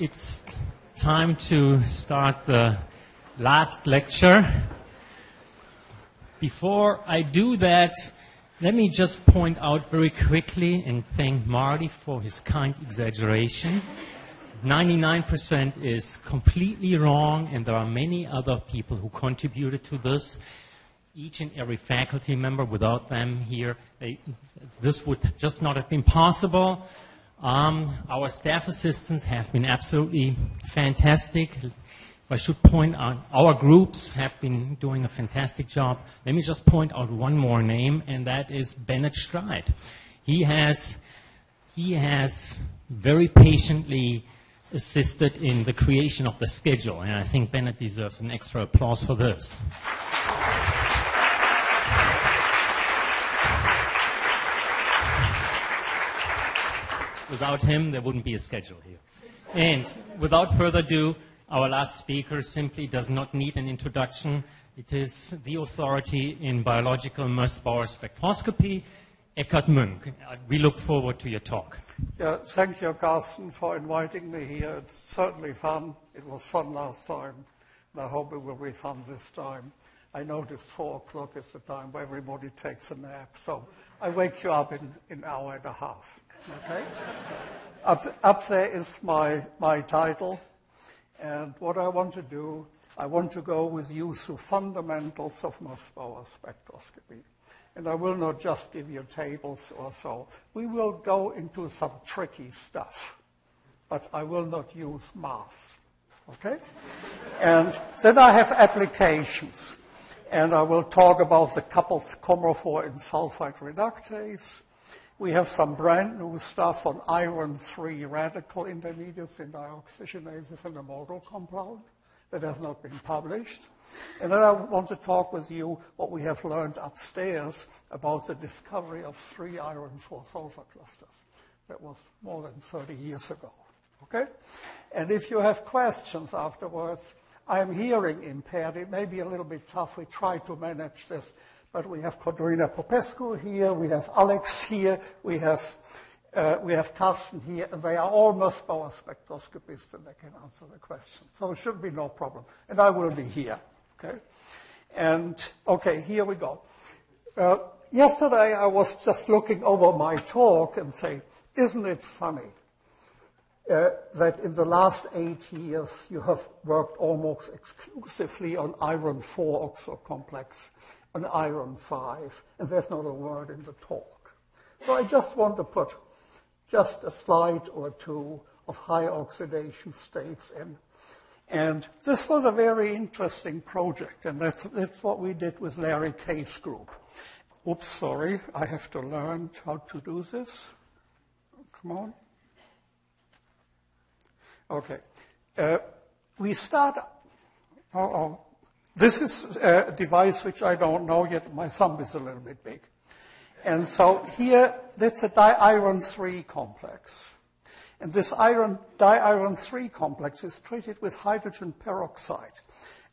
it's time to start the last lecture. Before I do that, let me just point out very quickly and thank Marty for his kind exaggeration. 99% is completely wrong, and there are many other people who contributed to this. Each and every faculty member, without them here, this would just not have been possible. Our staff assistants have been absolutely fantastic. If I should point out, our groups have been doing a fantastic job. Let me just point out one more name, and that is Bennett Stride. He has very patiently assisted in the creation of the schedule, and I think Bennett deserves an extra applause for this. Without him, there wouldn't be a schedule here. And without further ado, our last speaker simply does not need an introduction. It is the authority in biological Mossbauer spectroscopy, Eckhard Munck. We look forward to your talk. Yeah, thank you, Carsten, for inviting me here. It's certainly fun. It was fun last time, and I hope it will be fun this time. I noticed 4 o'clock is the time where everybody takes a nap, so I wake you up in an hour and a half. Okay? Up there is my title, and what I want to do, I want to go with you through fundamentals of Mossbauer spectroscopy. And I will not just give you tables or so. We will go into some tricky stuff, but I will not use math. Okay? And then I have applications, and I will talk about the coupled chromophore in sulfide reductase. We have some brand new stuff on iron-3 radical intermediates in dioxygenases and a model compound that has not been published. And then I want to talk with you what we have learned upstairs about the discovery of 3 iron-4 sulfur clusters. That was more than 30 years ago. Okay? And if you have questions afterwards, I am hearing impaired. It may be a little bit tough. We try to manage this. But we have Kodrina Popescu here, we have Alex here, we have Carsten here, and they are all Mossbauer spectroscopists, and they can answer the question. So it should be no problem. And I will be here, okay? And, okay, here we go. Yesterday I was just looking over my talk and saying, isn't it funny that in the last 8 years you have worked almost exclusively on iron-4 oxo complex, an iron-5, and there's not a word in the talk. So I just want to put just a slide or two of high oxidation states in. And this was a very interesting project, and that's what we did with Larry Kay's group. Oops, sorry, I have to learn how to do this. Come on. Okay. We start... This is a device which I don't know yet. My thumb is a little bit big. And so here, that's a di-iron-3 complex. And this di-iron-3 complex is treated with hydrogen peroxide.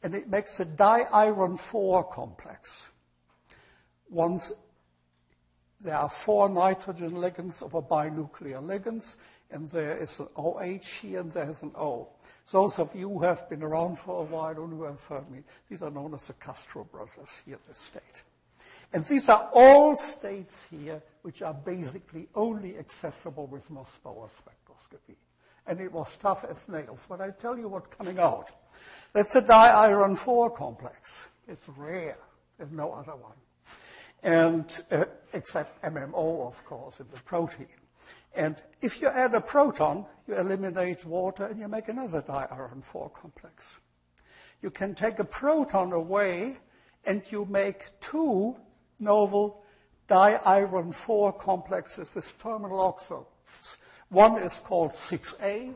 And it makes a di-iron-4 complex. Once there are 4 nitrogen ligands over binuclear ligands, and there is an OH here, and there is an O. Those of you who have been around for a while and who have heard me, these are known as the Castro brothers here in this state. And these are all states here which are basically only accessible with Mossbauer spectroscopy. And it was tough as nails. But I tell you what's coming out. That's a di-iron-4 complex. It's rare. There's no other one. And except MMO, of course, in the protein. And if you add a proton, you eliminate water and you make another di-iron-4 complex. You can take a proton away and you make 2 novel di-iron-4 complexes with terminal oxos. One is called 6A,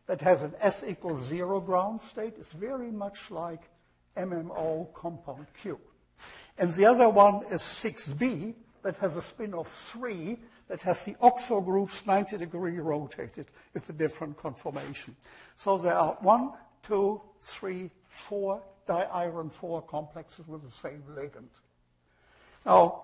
that has an S equals 0 ground state. It's very much like MMO compound Q. And the other one is 6B, that has a spin of 3, that has the oxo groups 90 degree rotated with a different conformation. So there are 1, 2, 3, 4 di-iron-4 complexes with the same ligand. Now,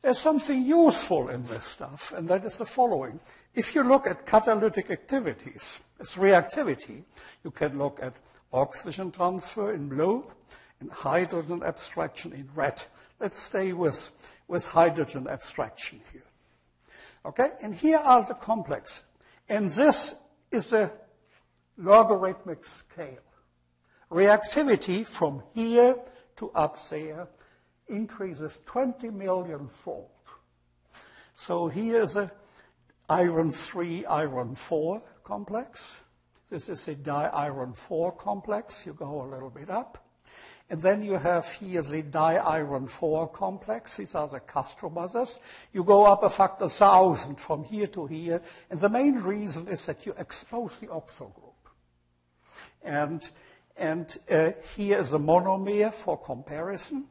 There's something useful in this stuff, and that is the following. If you look at catalytic activities, as reactivity, you can look at oxygen transfer in blue and hydrogen abstraction in red. Let's stay with hydrogen abstraction here. Okay, and here are the complexes. And this is the logarithmic scale. Reactivity from here to up there increases 20 million fold. So here is a iron 3, iron 4 complex. This is a di-iron 4 complex. You go a little bit up. And then you have here the di-iron 4 complex. These are the Castro brothers. You go up a factor 1,000 from here to here. And the main reason is that you expose the oxo group. And here is a monomer for comparison.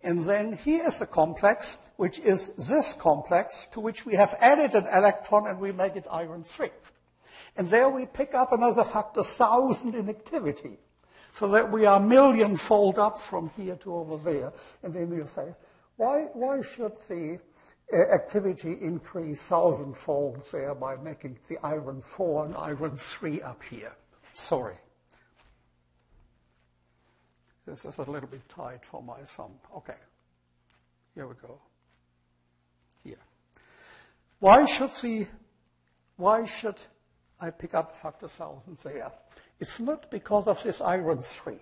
And then here is a complex, which is this complex, to which we have added an electron and we make it iron 3. And there we pick up another factor 1,000 in activity, so that we are million-fold up from here to over there. And then you say, why should the activity increase 1,000-fold there by making the iron 4 and iron 3 up here? Sorry. This is a little bit tight for my thumb. Okay, here we go. Here. Why should I pick up factor 1,000 there? It's not because of this iron 3.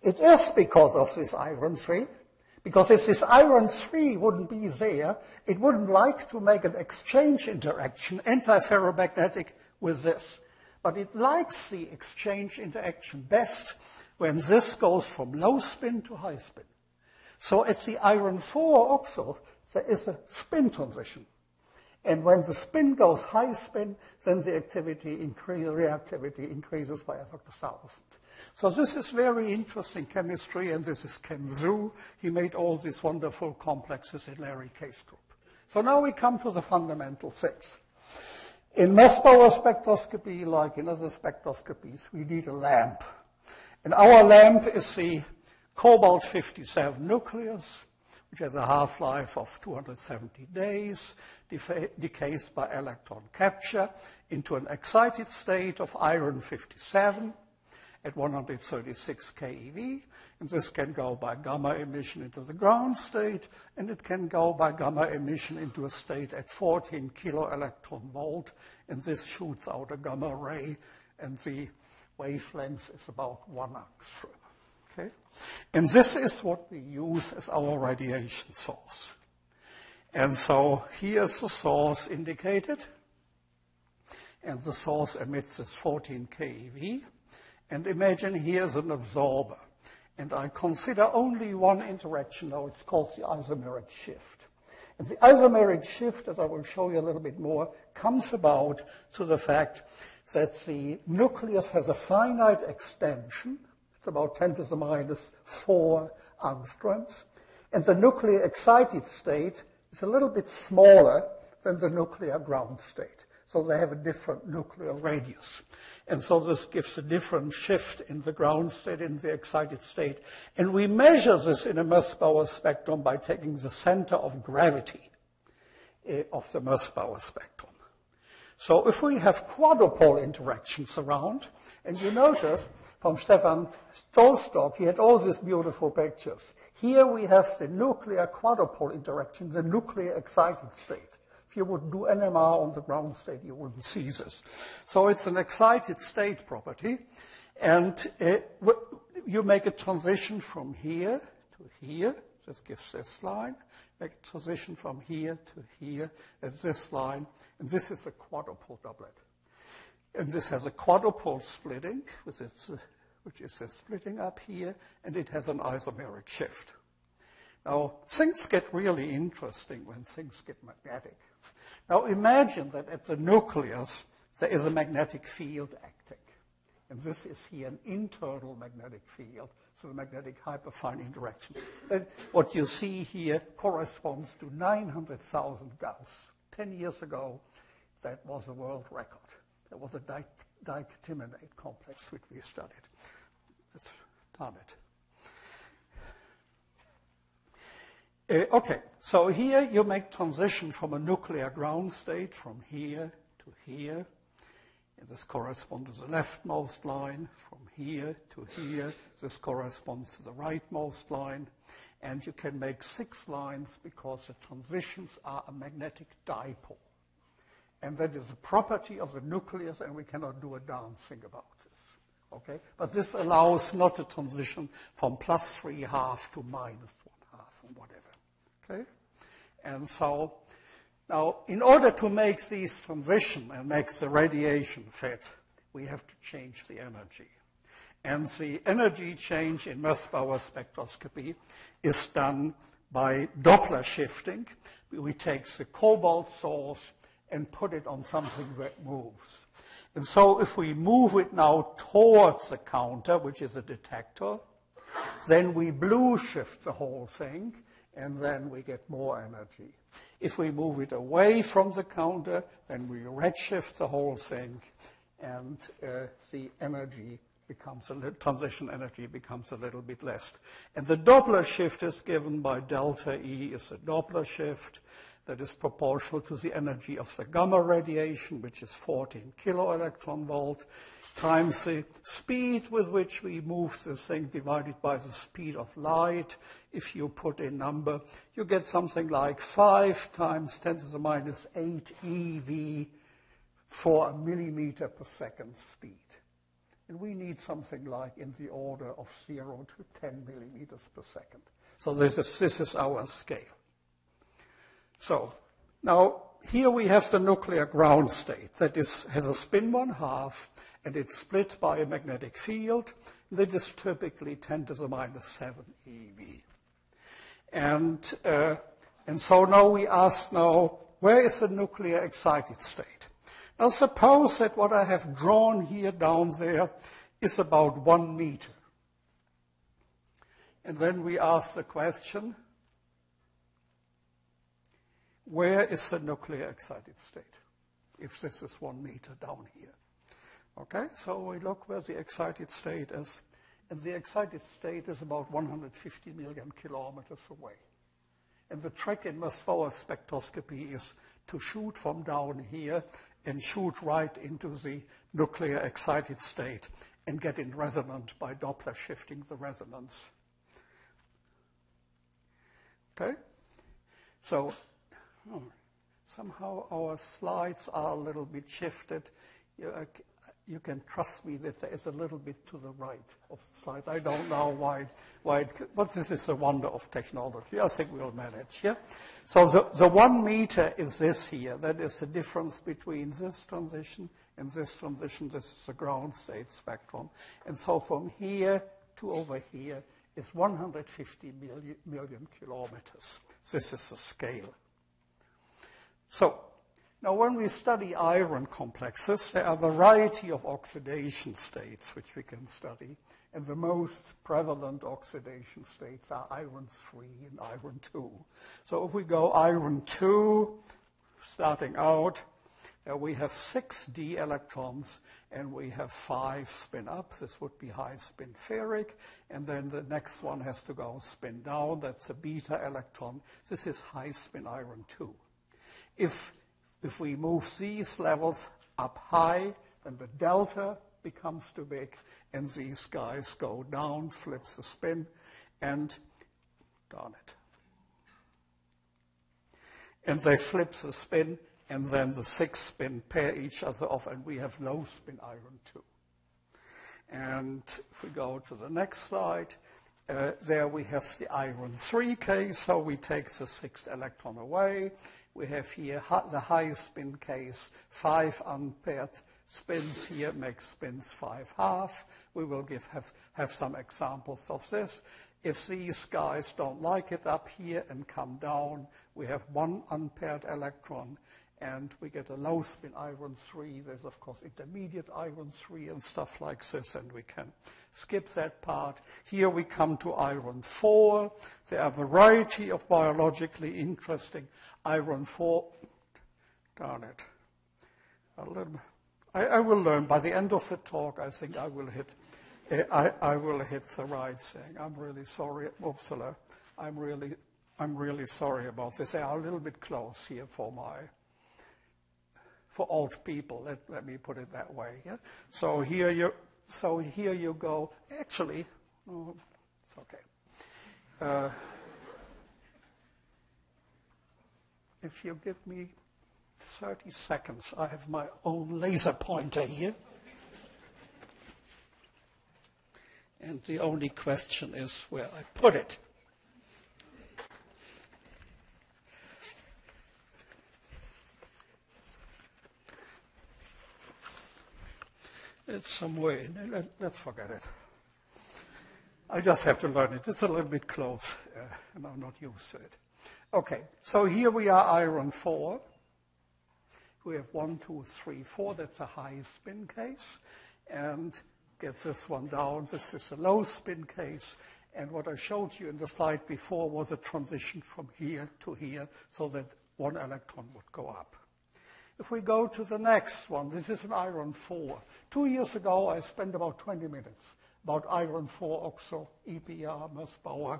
It is because of this iron 3, because if this iron 3 wouldn't be there, it wouldn't like to make an exchange interaction, antiferromagnetic, with this. But it likes the exchange interaction best when this goes from low spin to high spin. So at the iron 4 oxo, there is a spin transition. And when the spin goes high spin, then the reactivity increases by a factor 1,000. So this is very interesting chemistry, and this is Ken Zhu. He made all these wonderful complexes in Larry K's group. So now we come to the fundamental things. In Mossbauer spectroscopy, like in other spectroscopies, we need a lamp. And our lamp is the cobalt-57 nucleus, which has a half-life of 270 days, decays by electron capture into an excited state of iron-57 at 136 keV. And this can go by gamma emission into the ground state, and it can go by gamma emission into a state at 14 kilo-electron volt, and this shoots out a gamma ray, and the wavelength is about 1 angstrom. Okay? And this is what we use as our radiation source. And so here's the source indicated. And the source emits this 14 keV. And imagine here's an absorber. And I consider only one interaction, now it's called the isomeric shift. And the isomeric shift, as I will show you a little bit more, comes about through the fact that the nucleus has a finite extension. It's about 10 to the minus 4 angstroms. And the nuclear excited state is a little bit smaller than the nuclear ground state. So they have a different nuclear radius. And so this gives a different shift in the ground state, in the excited state. And we measure this in a Mossbauer spectrum by taking the center of gravity of the Mossbauer spectrum. So if we have quadrupole interactions around, and you notice from Stefan Stolstock, he had all these beautiful pictures. Here we have the nuclear quadrupole interaction, the nuclear excited state. If you would do NMR on the ground state, you wouldn't see this. So it's an excited state property, and you make a transition from here to here. This gives this line. Make a transition from here to here at this line, and this is a quadrupole doublet. And this has a quadrupole splitting, which is the splitting up here, and it has an isomeric shift. Now, things get really interesting when things get magnetic. Now, imagine that at the nucleus, there is a magnetic field acting. And this is here an internal magnetic field, so the magnetic hyperfine interaction. What you see here corresponds to 900,000 Gauss. 10 years ago, that was the world record. That was a diketiminate complex which we studied. Let's turn it. Okay, so here you make transition from a nuclear ground state from here to here. And this corresponds to the leftmost line. From here to here, this corresponds to the rightmost line. And you can make 6 lines because the transitions are a magnetic dipole. And that is a property of the nucleus, and we cannot do a darn thing about this. Okay? But this allows not a transition from +3/2 to -1/2 or whatever. Okay? And so, now, in order to make these transition and make the radiation fit, we have to change the energy. And the energy change in Mossbauer spectroscopy is done by Doppler shifting. We take the cobalt source and put it on something that moves. And so if we move it now towards the counter, which is a detector, then we blue shift the whole thing, and then we get more energy. If we move it away from the counter, then we redshift the whole thing, and the energy becomes transition energy becomes a little bit less. And the Doppler shift is given by delta E is the Doppler shift that is proportional to the energy of the gamma radiation, which is 14 kiloelectron volt, times the speed with which we move this thing divided by the speed of light. If you put a number, you get something like 5 times 10 to the minus 8 eV for a millimeter per second speed. And we need something like in the order of 0 to 10 millimeters per second. So this is our scale. So now here we have the nuclear ground state that has a spin 1/2, and it's split by a magnetic field that is typically 10 to the minus 7 eV. And so now we ask where is the nuclear excited state? Now suppose that what I have drawn here down there is about 1 meter. And then we ask the question, where is the nuclear excited state? If this is 1 meter down here. Okay, so we look where the excited state is. And the excited state is about 150 million kilometers away. And the trick in Mossbauer spectroscopy is to shoot from down here and shoot right into the nuclear excited state and get in resonant by Doppler shifting the resonance. Okay? So somehow our slides are a little bit shifted. You can trust me that there is a little bit to the right of the slide. I don't know why but this is the wonder of technology. I think we'll manage, yeah? So the 1 meter is this here. That is the difference between this transition and this transition. This is the ground state spectrum. And so from here to over here is 150 million kilometers. This is the scale. So now when we study iron complexes, there are a variety of oxidation states which we can study. And the most prevalent oxidation states are iron 3 and iron 2. So if we go iron 2, starting out, we have 6 d electrons and we have 5 spin up. This would be high spin ferric. And then the next one has to go spin down. That's a beta electron. This is high spin iron 2. If we move these levels up high, then the delta becomes too big, and these guys go down, flips the spin, and darn it. And they flip the spin, and then the 6 spin pair each other off, and we have low spin iron 2. And if we go to the next slide, there we have the iron 3 case, so we take the 6th electron away. We have here the high spin case, 5 unpaired spins here makes spins 5/2. We will have some examples of this. If these guys don't like it up here and come down, we have 1 unpaired electron, and we get a low spin iron 3. There's, of course, intermediate iron 3 and stuff like this, and we can skip that part. Here we come to iron 4. There are a variety of biologically interesting iron 4. Darn it. I will learn. By the end of the talk, I think I will hit the right thing. I'm really sorry, Uppsala. I'm really I'm really sorry about this. They are a little bit close here for old people. Let me put it that way. Yeah? So here you go. Actually, oh, it's okay. If you give me 30 seconds, I have my own laser pointer here. And the only question is where I put it. It's somewhere in there. Let's forget it. I just have to learn it. It's a little bit close, and I'm not used to it. Okay, so here we are iron 4. We have 1, 2, 3, 4. That's a high spin case. And get this one down. This is a low spin case. And what I showed you in the slide before was a transition from here to here so that one electron would go up. If we go to the next one, this is an iron 4. 2 years ago, I spent about 20 minutes about iron 4 oxo, EPR, Mossbauer,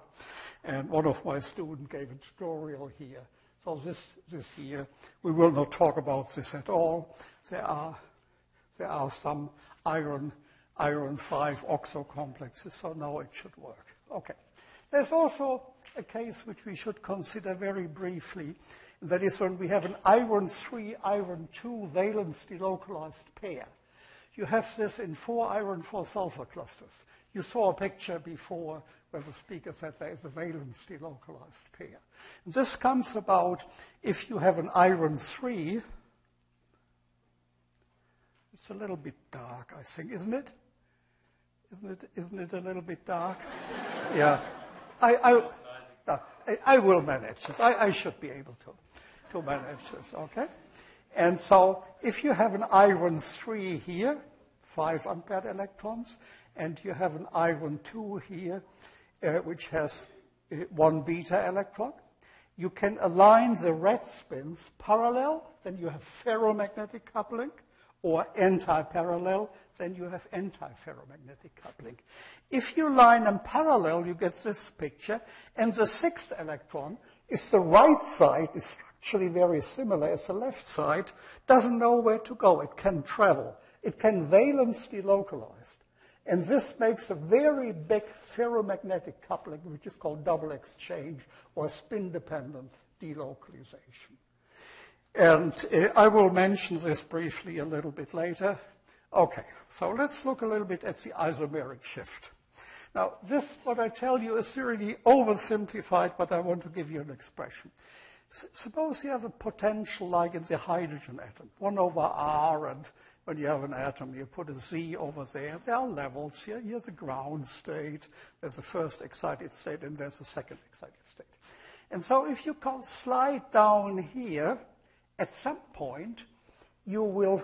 and one of my students gave a tutorial here. So this year, we will not talk about this at all. There are some iron 5 oxo complexes, so now it should work. Okay. There's also a case which we should consider very briefly. That is when we have an iron 3, iron 2 valence delocalized pair. You have this in 4 iron 4 sulfur clusters. You saw a picture before where the speaker said there is a valence delocalized pair. And this comes about if you have an iron 3. It's a little bit dark, I think, isn't it? Isn't it a little bit dark? Yeah. I will manage this. I should be able to manage this, okay? And so if you have an iron 3 here, 5 unpaired electrons, and you have an iron 2 here, which has 1 beta electron, you can align the red spins parallel, then you have ferromagnetic coupling, or anti-parallel, then you have anti-ferromagnetic coupling. If you line them parallel, you get this picture, and the 6th electron, if the right side is actually very similar as the left side, doesn't know where to go. It can travel. It can valence delocalized. And this makes a very big ferromagnetic coupling, which is called double exchange or spin-dependent delocalization. And I will mention this briefly a little bit later. Okay, so let's look a little bit at the isomeric shift. Now, this, what I tell you, is really oversimplified, but I want to give you an expression. Suppose you have a potential like in the hydrogen atom, 1 over R, and when you have an atom, you put a Z over there. There are levels here. Here's a ground state. There's the first excited state, and there's the second excited state. And so if you slide down here, at some point, you will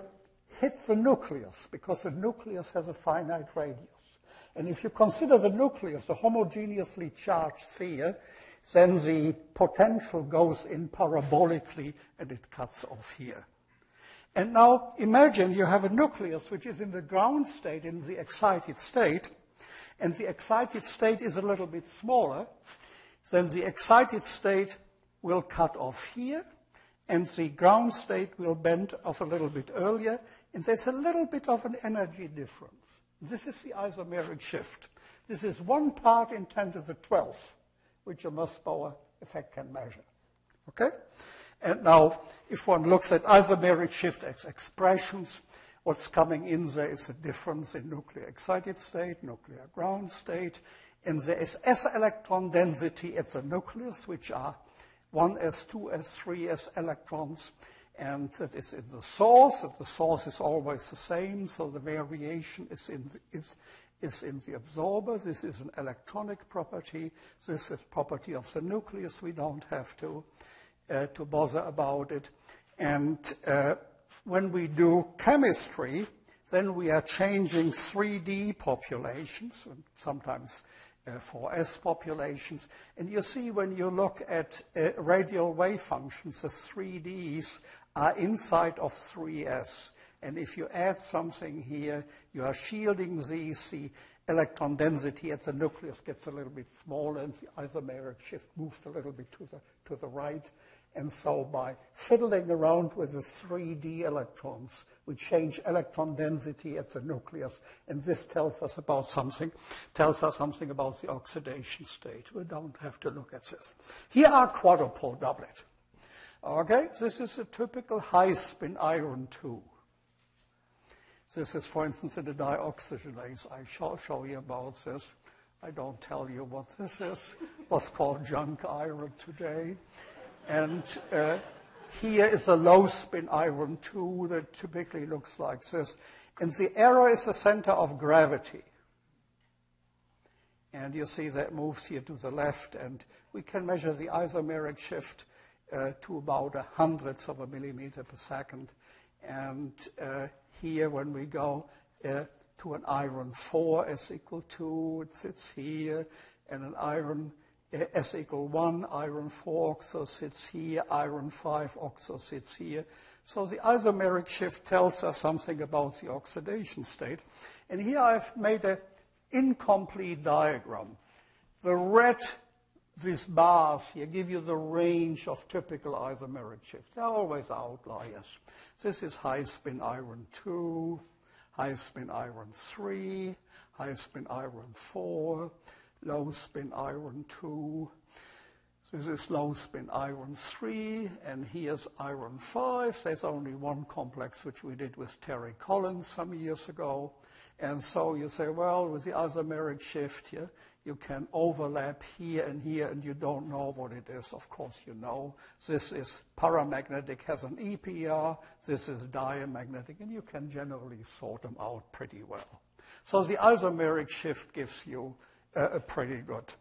hit the nucleus, because the nucleus has a finite radius. And if you consider the nucleus, the homogeneously charged sphere, then the potential goes in parabolically, and it cuts off here. And now imagine you have a nucleus which is in the ground state, in the excited state, and the excited state is a little bit smaller. Then the excited state will cut off here, and the ground state will bend off a little bit earlier, and there's a little bit of an energy difference. This is the isomeric shift. This is 1 part in 10 to the 12th, which a Mossbauer effect can measure. Okay? And now, if one looks at isomeric shift as expressions, what's coming in there is a difference in nuclear excited state, nuclear ground state, and there is s electron density at the nucleus, which are 1s, 2s, 3s electrons, and that is in the source, and the source is always the same, so the variation is in the absorber. This is an electronic property. This is property of the nucleus. We don't have to bother about it. And when we do chemistry, then we are changing 3D populations, and sometimes 4S populations. And you see when you look at radial wave functions, the 3Ds are inside of 3S. And if you add something here, you are shielding these. The electron density at the nucleus gets a little bit smaller and the isomeric shift moves a little bit to the right. And so by fiddling around with the 3D electrons, we change electron density at the nucleus, and this tells us something about the oxidation state. We don't have to look at this. Here are quadrupole doublet. Okay, this is a typical high-spin iron 2. This is, for instance, in the dioxygenase. I shall show you about this. I don't tell you what this is. What's called junk iron today. And here is a low-spin iron 2 that typically looks like this. And the arrow is the center of gravity. And you see that moves here to the left. And we can measure the isomeric shift to about 100ths of a millimeter per second. And here, when we go to an iron 4 S equal 2, it sits here. And an iron S equal 1, iron 4 oxo sits here, iron 5 oxo sits here. So the isomeric shift tells us something about the oxidation state. And here I've made an incomplete diagram. The red, these bars here, give you the range of typical isomeric shifts. They're always outliers. This is high-spin iron 2, high-spin iron 3, high-spin iron 4, low-spin iron 2. This is low-spin iron 3, and here's iron 5. There's only one complex which we did with Terry Collins some years ago. And so you say, well, with the isomeric shift here, you can overlap here, and you don't know what it is. Of course you know. This is paramagnetic, has an EPR. This is diamagnetic, and you can generally sort them out pretty well. So the isomeric shift gives you a pretty good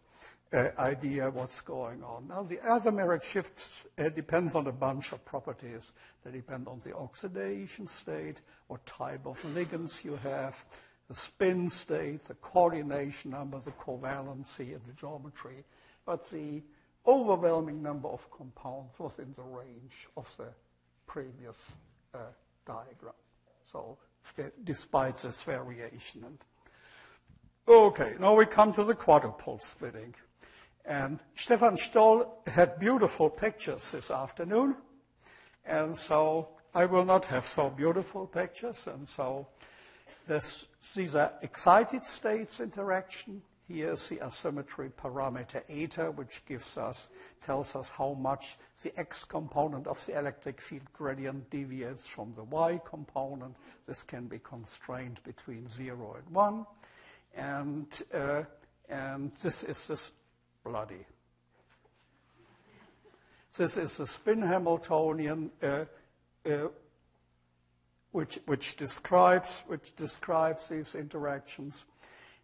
idea what's going on. Now, the isomeric shift depends on a bunch of properties. They depend on the oxidation state, what type of ligands you have, the spin state, the coordination number, the covalency, and the geometry. But the overwhelming number of compounds was in the range of the previous diagram. So despite this variation. Okay, now we come to the quadrupole splitting. And Stefan Stoll had beautiful pictures this afternoon. And so I will not have so beautiful pictures. And so these are excited states interaction. Here's the asymmetry parameter eta, which tells us how much the x component of the electric field gradient deviates from the y component. This can be constrained between 0 and 1. And this is this bloody. This is the spin Hamiltonian, which describes these interactions.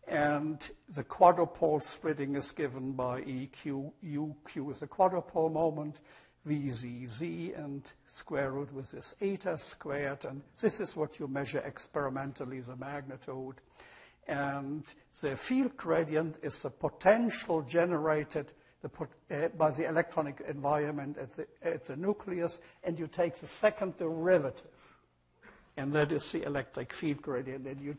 And the quadrupole splitting is given by EQ. UQ is the quadrupole moment, VZZ, and square root with this eta squared. And this is what you measure experimentally, the magnitude. And the field gradient is the potential generated by the electronic environment at the nucleus, and you take the second derivative, and that is the electric field gradient. And you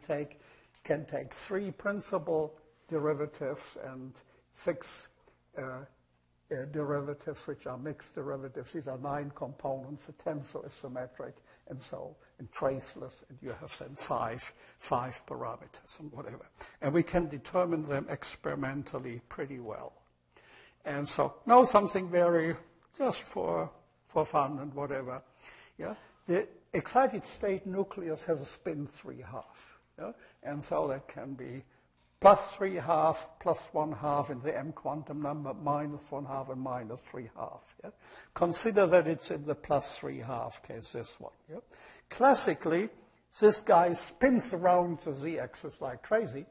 can take 3 principal derivatives and 6 derivatives, which are mixed derivatives. These are 9 components. The tensor is symmetric, and traceless, and you have then five parameters and whatever. And we can determine them experimentally pretty well. And so now something very, just for fun and whatever. Yeah? The excited state nucleus has a spin 3/2. Yeah? And so that can be plus 3/2, plus 1/2 in the M quantum number, minus 1/2 and minus 3/2. Yeah? Consider that it's in the plus 3/2 case, this one. Yeah? Classically, this guy spins around the z-axis like crazy.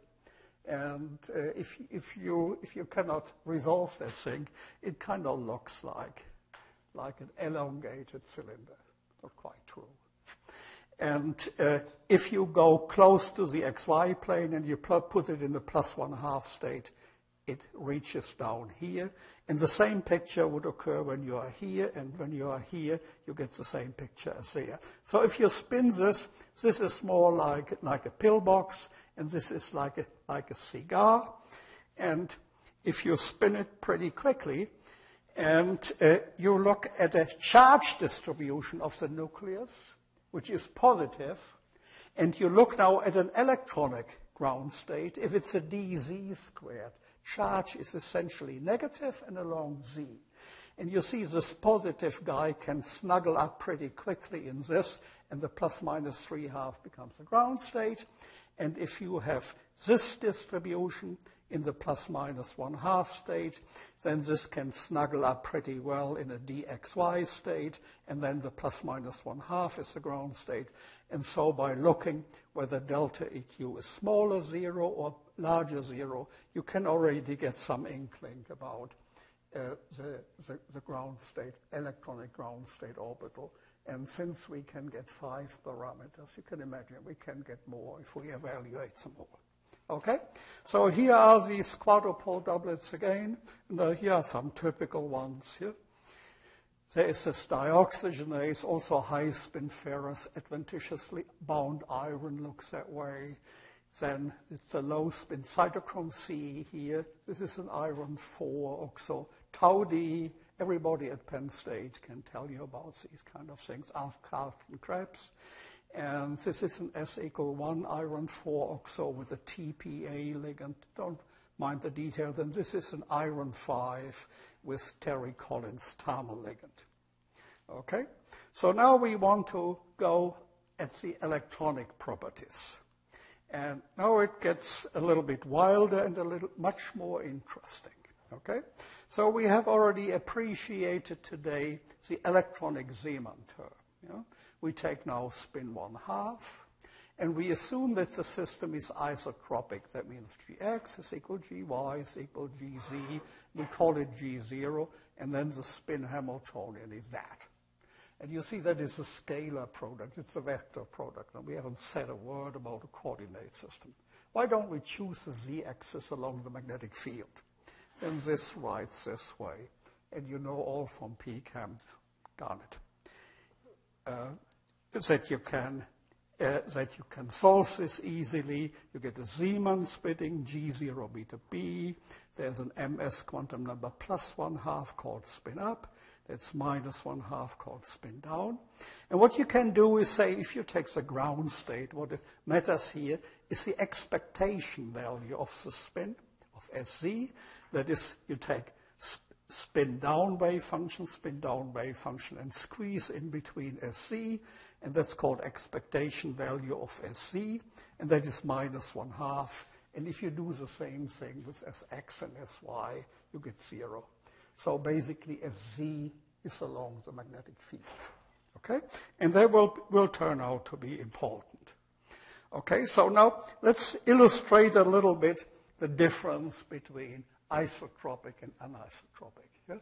And if you cannot resolve that thing, it kind of looks like an elongated cylinder. Not quite true. And if you go close to the xy plane and you put it in the plus 1/2 state, it reaches down here. And the same picture would occur when you are here, and when you are here, you get the same picture as there. So if you spin this, this is more like a pillbox, and this is like a cigar. And if you spin it pretty quickly, and you look at a charge distribution of the nucleus, which is positive, and you look now at an electronic ground state, if it's a dz squared, charge is essentially negative and along z. And you see this positive guy can snuggle up pretty quickly in this, and the plus minus 3/2 becomes the ground state. And if you have this distribution in the plus minus 1/2 state, then this can snuggle up pretty well in a dxy state, and then the plus minus 1/2 is the ground state. And so by looking whether delta EQ is smaller 0 or larger 0, you can already get some inkling about the ground state, electronic ground state orbital. And since we can get 5 parameters, you can imagine we can get more if we evaluate some more. Okay? So here are these quadrupole doublets again. And here are some typical ones here. There is this dioxygenase, also high-spin ferrous, adventitiously bound iron looks that way. Then it's a low-spin cytochrome C here. This is an iron 4 oxo. Tau D, everybody at Penn State can tell you about these kind of things. Ask Carlton Krebs. And this is an S=1 iron 4 oxo with a TPA ligand. Don't mind the details. And this is an iron 5 with Terry Collins thermal ligand. Okay? So now we want to go at the electronic properties. And now it gets a little bit wilder and much more interesting. Okay? So we have already appreciated today the electronic Zeeman term. You know? We take now spin 1/2, and we assume that the system is isotropic. That means Gx is equal Gy is equal Gz. We call it G0, and then the spin Hamiltonian is that. And you see that is a scalar product. It's a vector product, and we haven't said a word about a coordinate system. Why don't we choose the z-axis along the magnetic field? Then this writes this way, and you know all from PChem, darn it, that you can solve this easily. You get a Zeeman splitting G0 beta B. There's an MS quantum number plus 1/2 called spin up. That's minus 1/2 called spin down. And what you can do is say, if you take the ground state, what matters here is the expectation value of the spin, of SZ. That is, you take spin down wave function, and squeeze in between SZ, and that's called expectation value of SZ, and that is minus 1/2. And if you do the same thing with Sx and Sy, you get 0. So basically, SZ is along the magnetic field. Okay? And that will turn out to be important. Okay, so now let's illustrate a little bit the difference between isotropic and anisotropic. Yeah?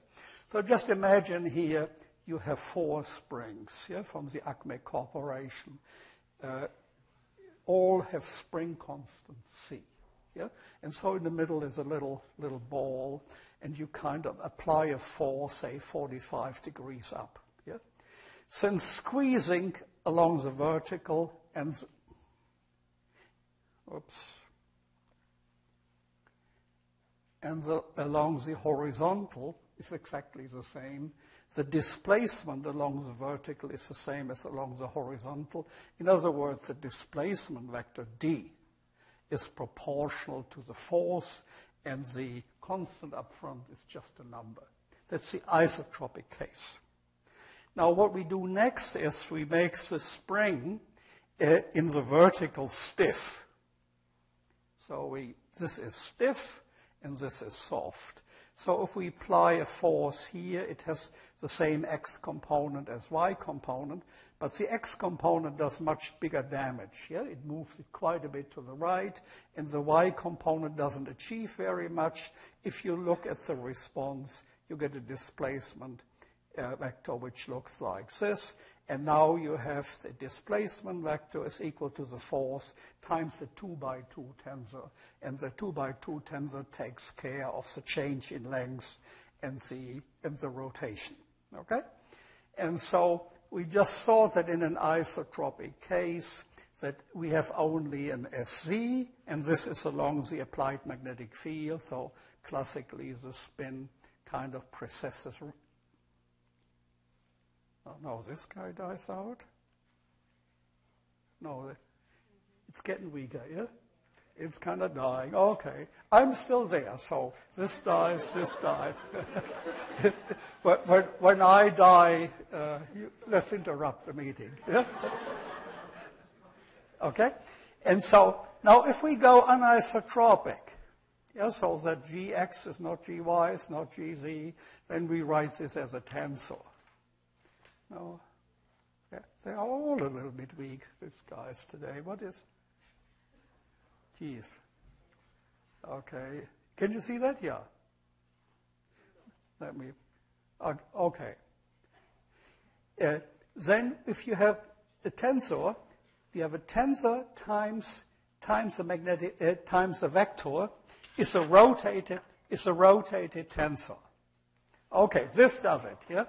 So just imagine here you have 4 springs from the Acme Corporation. All have spring constant C. Yeah? And so in the middle is a little ball, and you kind of apply a force, say 45 degrees up. Yeah? Since squeezing along the vertical and along the horizontal is exactly the same. The displacement along the vertical is the same as along the horizontal. In other words, the displacement vector D is proportional to the force, and the constant up front is just a number. That's the isotropic case. Now what we do next is we make the spring in the vertical stiff. So this is stiff, and this is soft. So if we apply a force here, it has the same x component as y component, but the x component does much bigger damage. Yeah? It moves it quite a bit to the right, and the y component doesn't achieve very much. If you look at the response, you get a displacement vector which looks like this, And now you have the displacement vector is equal to the force times the 2 by 2 tensor. And the 2 by 2 tensor takes care of the change in length and the rotation. Okay? And so we just thought that in an isotropic case that we have only an SZ, and this is along the applied magnetic field. So classically, the spin kind of precesses. Oh, no, this guy dies out. No, it's getting weaker, yeah? It's kind of dying. Okay, I'm still there, so this dies, this dies. when I die, let's interrupt the meeting. Yeah? Okay? And so now if we go anisotropic, yeah, so that Gx is not Gy, it's not Gz, then we write this as a tensor. No, they are all a little bit weak, these guys today. What is? Teeth. Okay. Can you see that? Yeah. Let me. Okay. Then, if you have a tensor, you have a tensor times the magnetic times the vector is a rotated tensor. Okay, this does it. Yeah.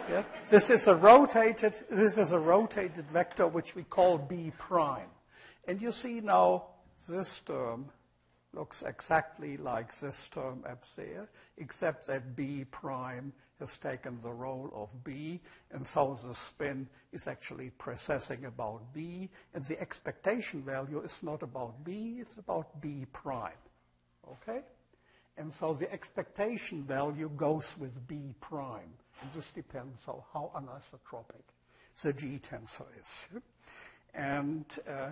Yeah. This is a rotated vector which we call B prime. And you see now this term looks exactly like this term up there, except that B prime has taken the role of B, and so the spin is actually precessing about B, and the expectation value is not about B, it's about B prime. Okay? And so the expectation value goes with B prime. And this depends on how anisotropic the G tensor is. And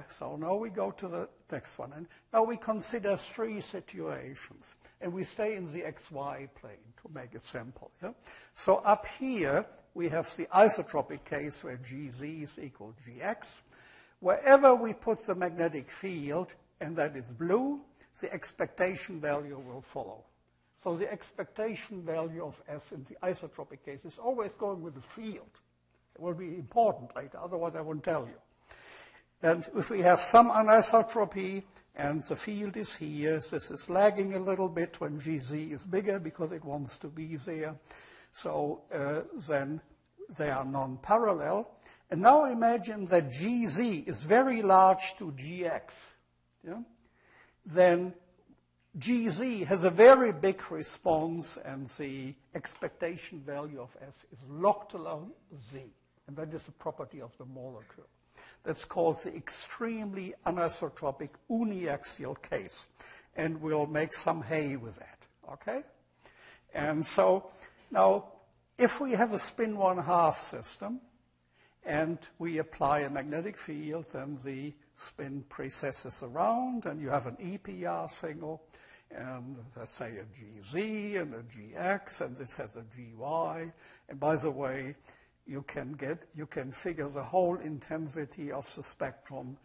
so now we go to the next one. And now we consider three situations. And we stay in the xy plane to make it simple. Yeah? So up here, we have the isotropic case where Gz is equal to Gx. Wherever we put the magnetic field, and that is blue, the expectation value will follow. So the expectation value of S in the isotropic case is always going with the field. It will be important later, otherwise I won't tell you. And if we have some anisotropy and the field is here, this is lagging a little bit when Gz is bigger because it wants to be there. So then they are non-parallel. And now imagine that Gz is very large to Gx. Yeah? Then Gz has a very big response, and the expectation value of S is locked along Z. And that is a property of the molecule. That's called the extremely anisotropic uniaxial case. And we'll make some hay with that, okay? And so now, if we have a spin 1/2 system, and we apply a magnetic field, then the spin precesses around, and you have an EPR signal, and let's say a Gz and a Gx, and this has a Gy. And by the way, you can figure the whole intensity of the spectrum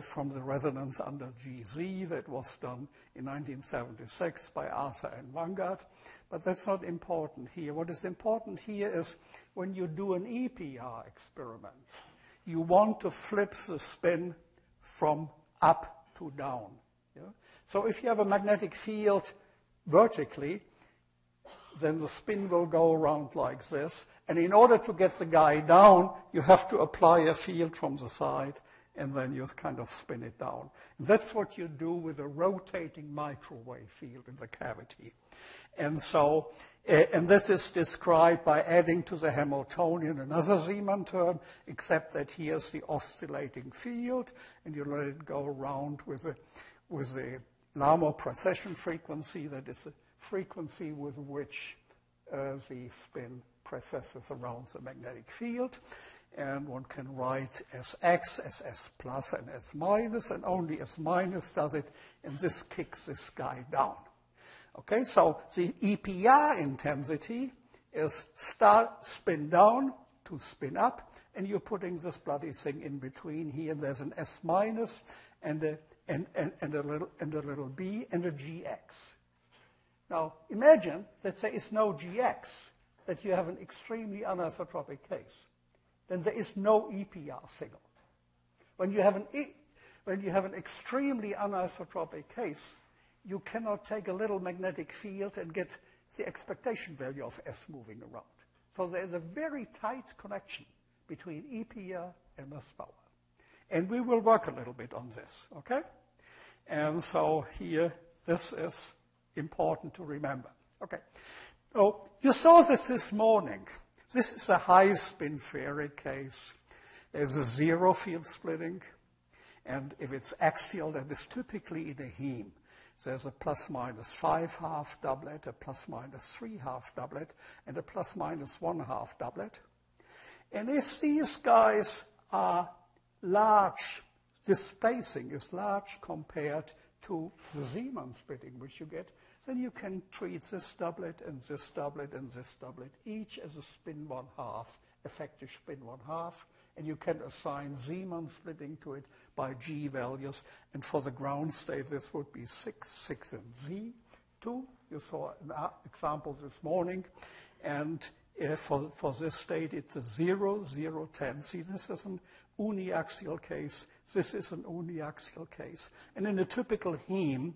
from the resonance under Gz that was done in 1976 by Arthur and Vanguard. But that's not important here. What is important here is when you do an EPR experiment, you want to flip the spin from up to down. Yeah? So if you have a magnetic field vertically, then the spin will go around like this. And in order to get the guy down, you have to apply a field from the side, and then you kind of spin it down. And that's what you do with a rotating microwave field in the cavity. And so, and this is described by adding to the Hamiltonian another Zeeman term, except that here's the oscillating field, and you let it go around with the Larmor precession frequency, that is the frequency with which the spin precesses around the magnetic field. And one can write as x, as s plus, and s minus, and only s minus does it, and this kicks this guy down. Okay, so the EPR intensity is spin down to spin up, and you're putting this bloody thing in between here. There's an s minus and a little b and a Gx. Now, imagine that there is no Gx, that you have an extremely anisotropic case. then there is no EPR signal. When you have an extremely anisotropic case, you cannot take a little magnetic field and get the expectation value of S moving around. So there is a very tight connection between EPR and Mossbauer. And we will work a little bit on this, okay? And so here, this is important to remember. Okay. So you saw this morning. This is a high-spin ferric case. There's a zero field splitting. And if it's axial, that is typically in a heme. There's a ±5 half doublet, a ±3 half doublet, and a ±1 half doublet. And if these guys are large, this spacing is large compared to the Zeeman splitting which you get, then you can treat this doublet and this doublet and this doublet, each as a spin 1/2, effective spin 1/2, and you can assign Zeeman splitting to it by G values. And for the ground state, this would be 6, 6, and Z2. You saw an example this morning. And for this state, it's a 0, 0, 10. See, this is an uniaxial case. This is an uniaxial case. And in a typical heme,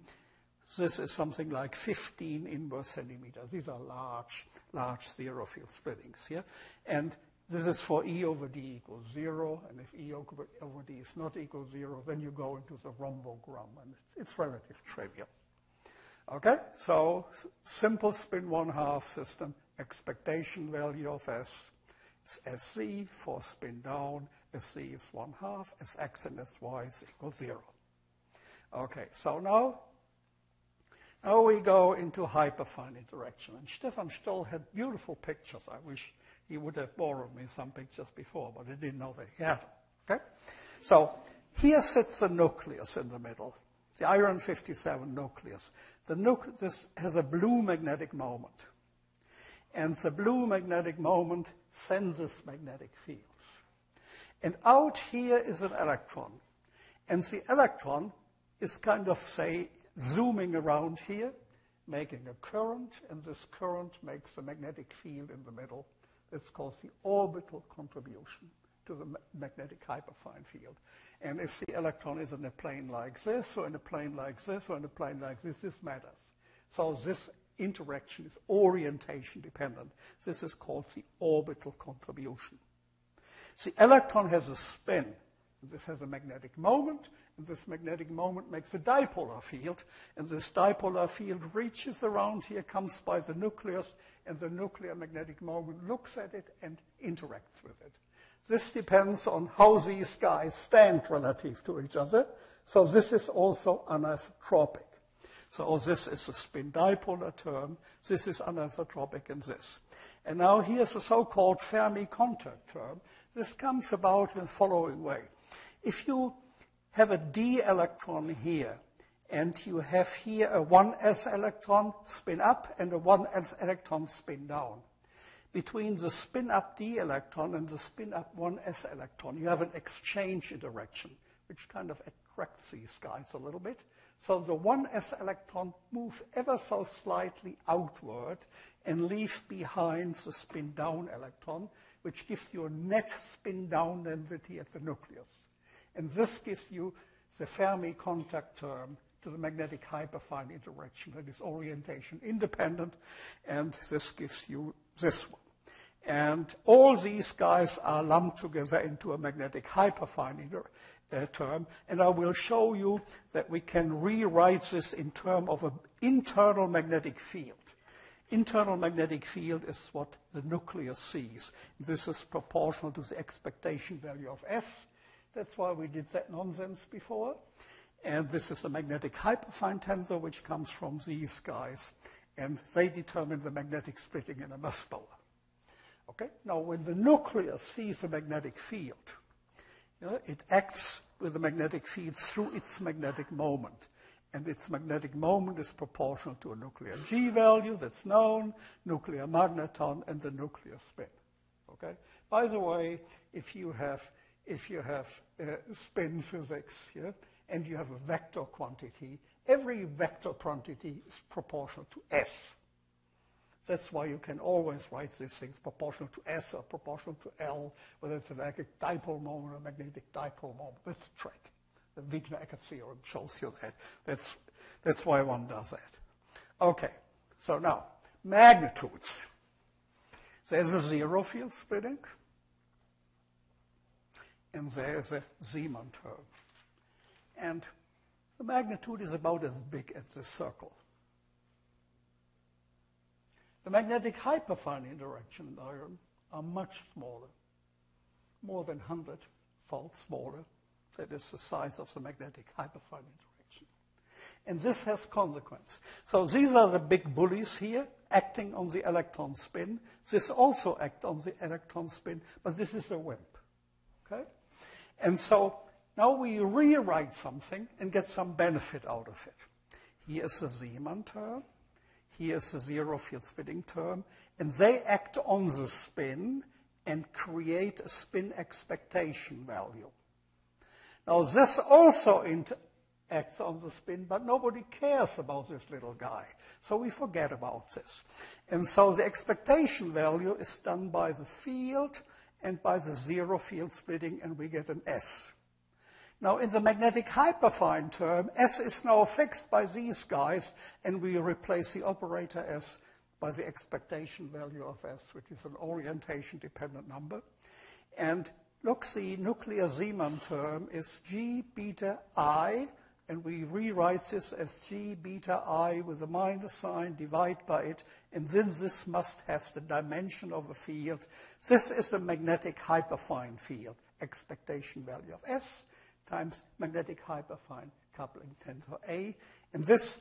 this is something like 15 inverse centimeters. These are large zero field splittings here. And this is for E over D equals 0. And if E over D is not equal to 0, then you go into the rhombogram. And it's relatively trivial. Okay? So simple spin 1/2 system. Expectation value of S is SZ. For spin down, SZ is 1/2. Sx and Sy is equal to 0. Okay, so now we go into hyperfine interaction. And Stefan Stoll had beautiful pictures. I wish he would have borrowed me some pictures before, but I didn't know that he had them. Okay? So here sits the nucleus in the middle, the iron 57 nucleus. This has a blue magnetic moment. And the blue magnetic moment senses magnetic fields. And out here is an electron. And the electron is kind of, say, zooming around here, making a current, and this current makes the magnetic field in the middle. It's called the orbital contribution to the magnetic hyperfine field. And if the electron is in a plane like this, or in a plane like this, or in a plane like this matters. So this interaction is orientation dependent. This is called the orbital contribution. The electron has a spin. This has a magnetic moment, and this magnetic moment makes a dipolar field, and this dipolar field reaches around here, comes by the nucleus, and the nuclear magnetic moment looks at it and interacts with it. This depends on how these guys stand relative to each other, so this is also anisotropic. So this is a spin dipolar term, this is anisotropic in this. And now here's a so-called Fermi contact term. This comes about in the following way. If you have a d electron here, and you have here a 1s electron spin up and a 1s electron spin down, between the spin up d electron and the spin up 1s electron, you have an exchange interaction, which kind of attracts these guys a little bit. So the 1s electron moves ever so slightly outward and leave behind the spin down electron, which gives you a net spin down density at the nucleus. And this gives you the Fermi contact term to the magnetic hyperfine interaction that is orientation independent, and this gives you this one. And all these guys are lumped together into a magnetic hyperfine term, and I will show you that we can rewrite this in terms of an internal magnetic field. Internal magnetic field is what the nucleus sees. This is proportional to the expectation value of S. That's why we did that nonsense before. And this is the magnetic hyperfine tensor, which comes from these guys. And they determine the magnetic splitting in a Mossbauer. Okay? Now, when the nucleus sees a magnetic field, it acts with the magnetic field through its magnetic moment. And its magnetic moment is proportional to a nuclear G value that's known, nuclear magneton, and the nuclear spin. Okay? By the way, if you have spin physics here, and you have a vector quantity, every vector quantity is proportional to S. That's why you can always write these things proportional to S or proportional to L, whether it's an electric dipole moment or magnetic dipole moment. That's the trick. The Wigner-Eckert theorem shows you that. That's why one does that. Okay, so now, magnitudes. There's a zero field splitting, and there's a Zeeman term. And the magnitude is about as big as this circle. The magnetic hyperfine interaction in iron are much smaller, more than 100-fold smaller. That is the size of the magnetic hyperfine interaction. And this has consequence. So these are the big bullies here acting on the electron spin. This also acts on the electron spin, but this is a WIMP. Okay? And so now we rewrite something and get some benefit out of it. Here is the Zeeman term. Here is the zero field splitting term. And they act on the spin and create a spin expectation value. Now, this also acts on the spin, but nobody cares about this little guy. So we forget about this. And so the expectation value is done by the field and by the zero field splitting, and we get an S. Now, in the magnetic hyperfine term, S is now fixed by these guys, and we replace the operator S by the expectation value of S, which is an orientation-dependent number. And look, the nuclear Zeeman term is G beta I, and we rewrite this as G beta I with a minus sign, divide by it, and then this must have the dimension of a field. This is the magnetic hyperfine field, expectation value of S, times magnetic hyperfine coupling tensor A. And this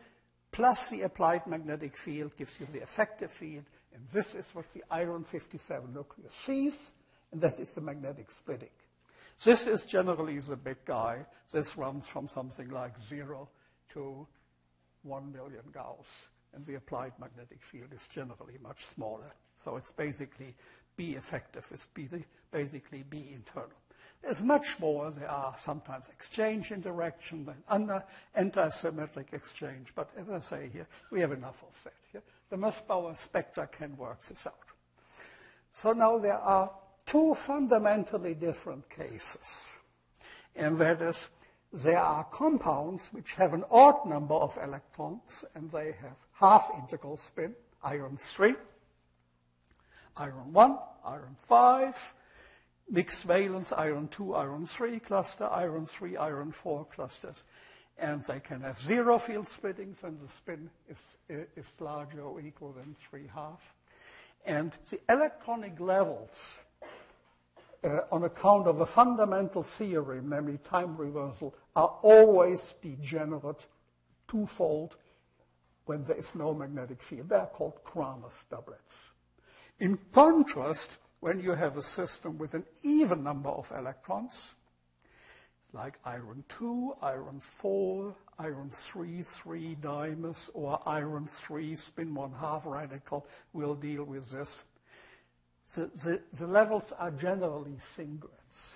plus the applied magnetic field gives you the effective field. And this is what the iron 57 nucleus sees. And that is the magnetic splitting. This is generally the big guy. This runs from something like 0 to 1 million Gauss. And the applied magnetic field is generally much smaller. So it's basically B effective is basically B internal. There's much more. There are sometimes exchange interaction and anti-symmetric exchange. But as I say here, we have enough of that here. The Mossbauer spectra can work this out. So now there are two fundamentally different cases. And that is, there are compounds which have an odd number of electrons, and they have half integral spin, iron 3, iron 1, iron 5, mixed valence, iron 2, iron 3 cluster, iron 3, iron 4 clusters. And they can have zero field splittings, and the spin is larger or equal than 3/2. And the electronic levels, on account of a fundamental theorem, namely time reversal, are always degenerate twofold when there is no magnetic field. They are called Kramer's doublets. In contrast, when you have a system with an even number of electrons, like iron 2, iron 4, iron 3, 3 dimers, or iron 3 spin 1/2 radical, we'll deal with this. The levels are generally singlets.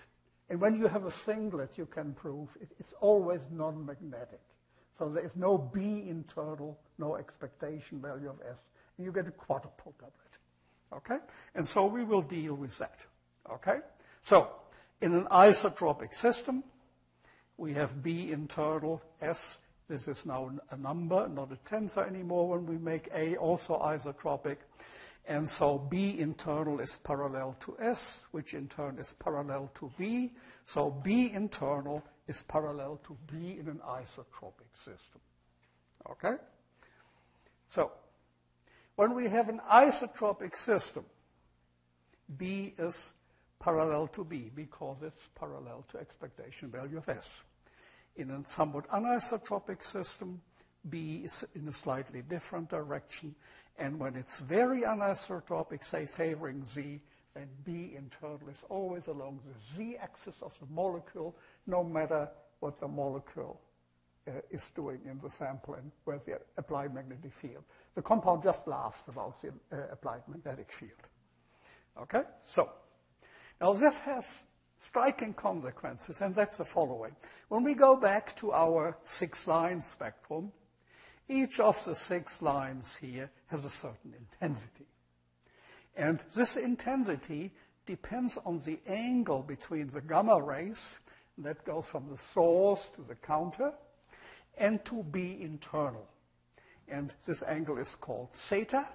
And when you have a singlet, you can prove it's always non-magnetic. So there is no B internal, no expectation value of S. And you get a quadruple doublet. Okay? And so we will deal with that. Okay? So in an isotropic system, we have B internal S. This is now a number, not a tensor anymore when we make A also isotropic. And so B internal is parallel to S, which in turn is parallel to B. So B internal is parallel to B in an isotropic system. Okay? So when we have an isotropic system, B is parallel to B because it's parallel to expectation value of S. In a somewhat anisotropic system, B is in a slightly different direction. And when it's very anisotropic, say favoring Z, then B internal is always along the Z-axis of the molecule, no matter what the molecule is doing in the sample and where's the applied magnetic field. The compound just laughs about the applied magnetic field. Okay? So, now this has striking consequences, and that's the following. When we go back to our 6-line spectrum, Each of the 6 lines here has a certain intensity. And this intensity depends on the angle between the gamma rays, and that goes from the source to the counter, and to B internal. And this angle is called theta.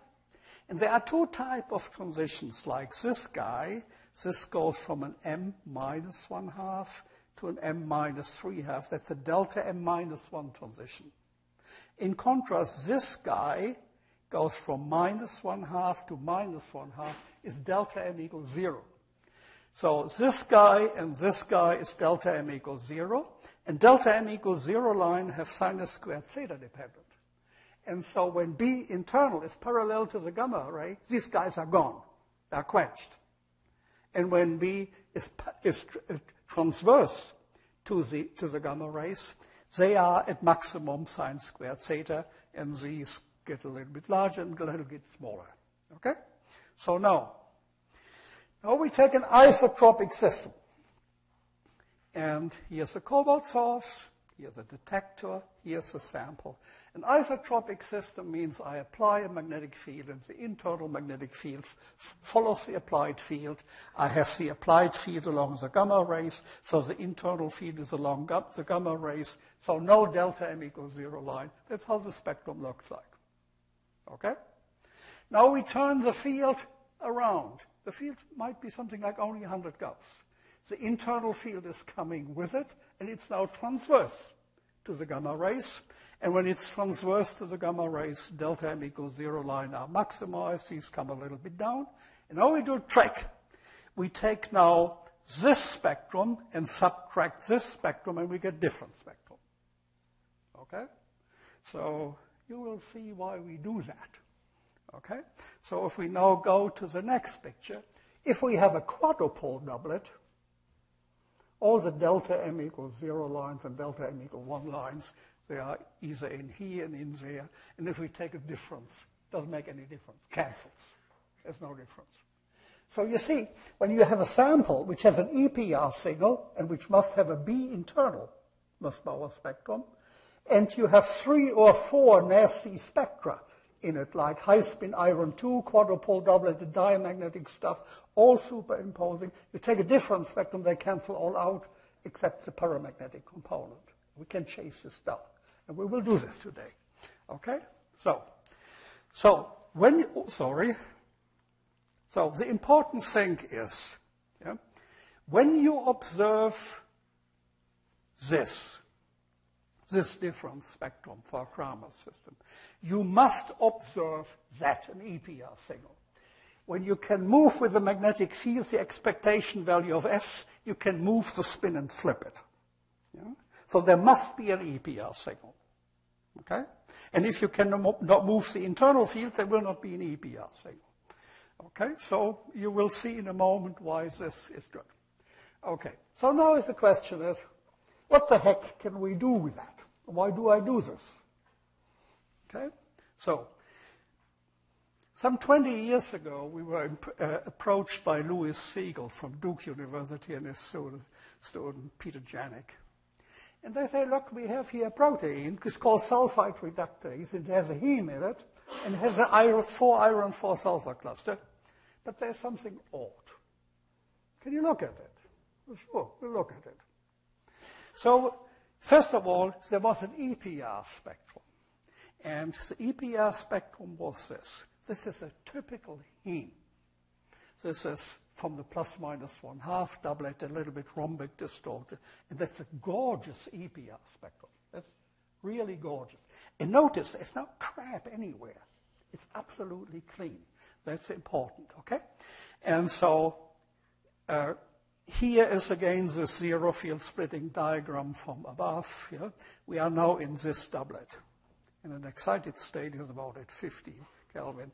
And there are 2 types of transitions, like this guy. This goes from an m minus 1/2 to an m minus 3/2. That's a delta m minus 1 transition. In contrast, this guy goes from minus 1/2 to minus 1/2, is delta m equals 0. So this guy and this guy is delta m equals 0, and delta m equals 0 line have sinus squared theta dependent. And so when B internal is parallel to the gamma ray, these guys are gone. They're quenched. And when B is transverse to the gamma rays, they are at maximum sine squared theta, and these get a little bit larger and a little bit smaller. Okay? So now we take an isotropic system. And here's a cobalt source, here's a detector, here's a sample. An isotropic system means I apply a magnetic field, and the internal magnetic field follows the applied field. I have the applied field along the gamma rays, so the internal field is along the gamma rays, so no delta m equals 0 line. That's how the spectrum looks like. Okay? Now we turn the field around. The field might be something like only 100 Gauss. The internal field is coming with it, and it's now transverse to the gamma rays. And when it's transverse to the gamma rays, delta m equals 0 line are maximized. These come a little bit down. And now we do a trick. We take now this spectrum and subtract this spectrum, and we get different spectrum. Okay? So you will see why we do that. Okay? So if we now go to the next picture, if we have a quadrupole doublet, all the delta m equals 0 lines and delta m equals 1 lines, they are either in here and in there. And if we take a difference, it doesn't make any difference. Cancels. There's no difference. So you see, when you have a sample which has an EPR signal and which must have a B internal Mossbauer spectrum, and you have 3 or 4 nasty spectra in it, like high-spin iron 2, quadrupole doublet, the diamagnetic stuff, all superimposing. You take a different spectrum, they cancel all out except the paramagnetic component. We can chase this down, and we will do this today. Okay? So the important thing is, when you observe this different spectrum for a Kramer system, you must observe that, an EPR signal. When you can move with the magnetic field the expectation value of S, you can move the spin and flip it. Yeah? So there must be an EPR signal. Okay? And if you cannot move the internal field, there will not be an EPR signal. Okay? So you will see in a moment why this is good. Okay. So now the question is, what the heck can we do with that? Why do I do this? Okay? So, some 20 years ago, we were approached by Louis Siegel from Duke University and his student Peter Janik. And they say, look, we have here a protein. It's called sulfide reductase. It has a heme in it, and it has a 4 iron 4 sulfur cluster. But there's something odd. Can you look at it? Sure, we'll look at it. So, first of all, there was an EPR spectrum. And the EPR spectrum was this. This is a typical heme. This is from the plus minus 1/2 doublet, a little bit rhombic distorted. And that's a gorgeous EPR spectrum. That's really gorgeous. And notice there's no crap anywhere. It's absolutely clean. That's important, okay? And so here is again the zero field splitting diagram from above. Yeah? We are now in this doublet. And an excited state is about at 50 Kelvin.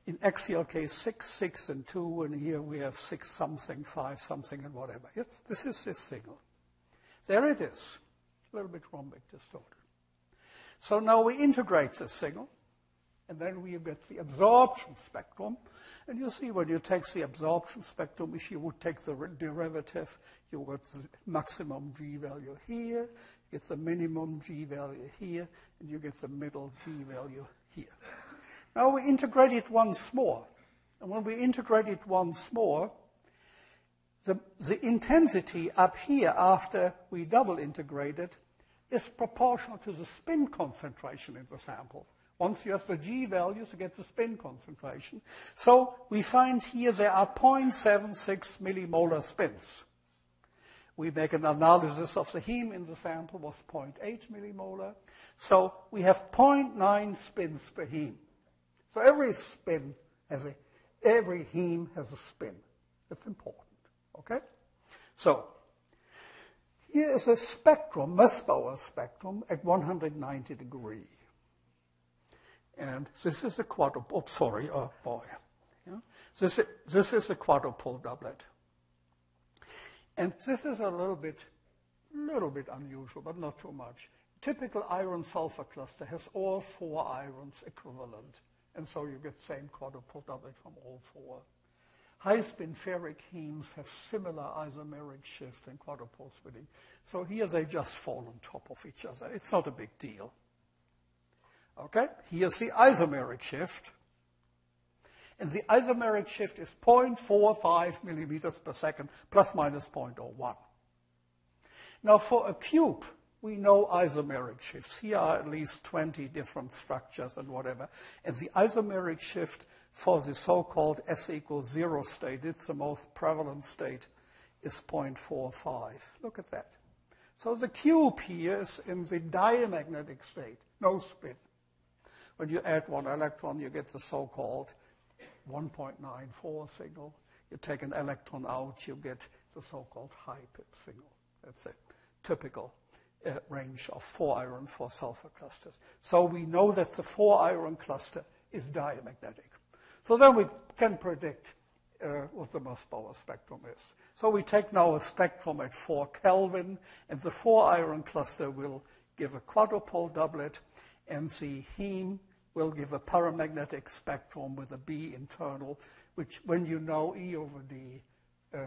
In axial case 6, 6, and 2, and here we have 6 something, 5 something, and whatever. Yes? This is this signal. There it is. A little bit rhombic distorted. So now we integrate this signal, and then we get the absorption spectrum. And you see when you take the absorption spectrum, if you would take the derivative, you get the maximum G value here, get the minimum G value here, and you get the middle G value here. Now we integrate it once more. And when we integrate it once more, the intensity up here after we double integrate it is proportional to the spin concentration in the sample. Once you have the G values, you get the spin concentration. So we find here there are 0.76 millimolar spins. We make an analysis of the heme in the sample was 0.8 millimolar. So we have 0.9 spins per heme. So every heme has a spin. That's important. Okay? So here is a spectrum, Mossbauer spectrum at 190 degrees. And this is a quadrupole. Oh, sorry, oh boy. Yeah? This is a quadrupole doublet. And this is a little bit unusual, but not too much. Typical iron-sulfur cluster has all 4 irons equivalent. And so you get the same quadrupole doublet from all 4. High-spin ferric hemes have similar isomeric shift and quadrupole splitting. So here they just fall on top of each other. It's not a big deal. Okay, here's the isomeric shift. And the isomeric shift is 0.45 millimeters per second, plus minus 0.01. Now for a cube, we know isomeric shifts. Here are at least 20 different structures and whatever. And the isomeric shift for the so-called S equals 0 state, it's the most prevalent state, is 0.45. Look at that. So the cube here is in the diamagnetic state, no spin. When you add 1 electron, you get the so-called 1.94 signal. You take an electron out, you get the so-called high pip signal. That's a typical range of 4-iron 4-sulfur clusters. So we know that the 4-iron cluster is diamagnetic. So then we can predict what the Mossbauer spectrum is. So we take now a spectrum at 4 Kelvin, and the 4-iron cluster will give a quadrupole doublet, and the heme will give a paramagnetic spectrum with a B internal, which when you know E over D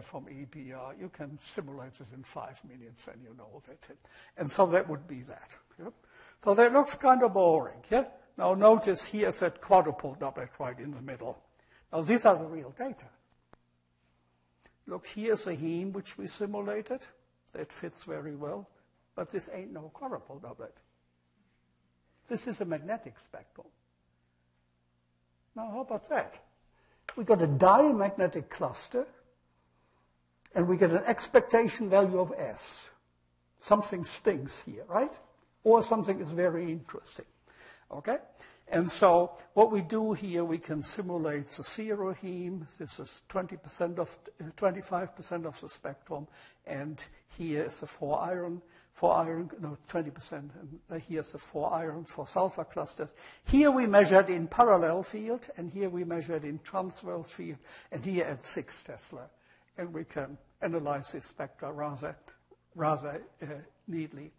from EPR, you can simulate this in 5 minutes and you know that. And so that would be that. Yeah? So that looks kind of boring. Yeah? Now notice here's that quadrupole doublet right in the middle. Now these are the real data. Look, here's a heme which we simulated. That fits very well. But this ain't no quadrupole doublet. This is a magnetic spectrum. Now, how about that? We got a diamagnetic cluster, and we get an expectation value of S. Something stinks here, right? Or something is very interesting. Okay? And so what we do here, we can simulate the 0 heme. This is 25% of the spectrum, and here is the 4-iron, no, 20%, and here's the 4-iron 4-sulfur clusters. Here we measured in parallel field, and here we measured in transverse field, and here at 6 Tesla. And we can analyze this spectra rather neatly.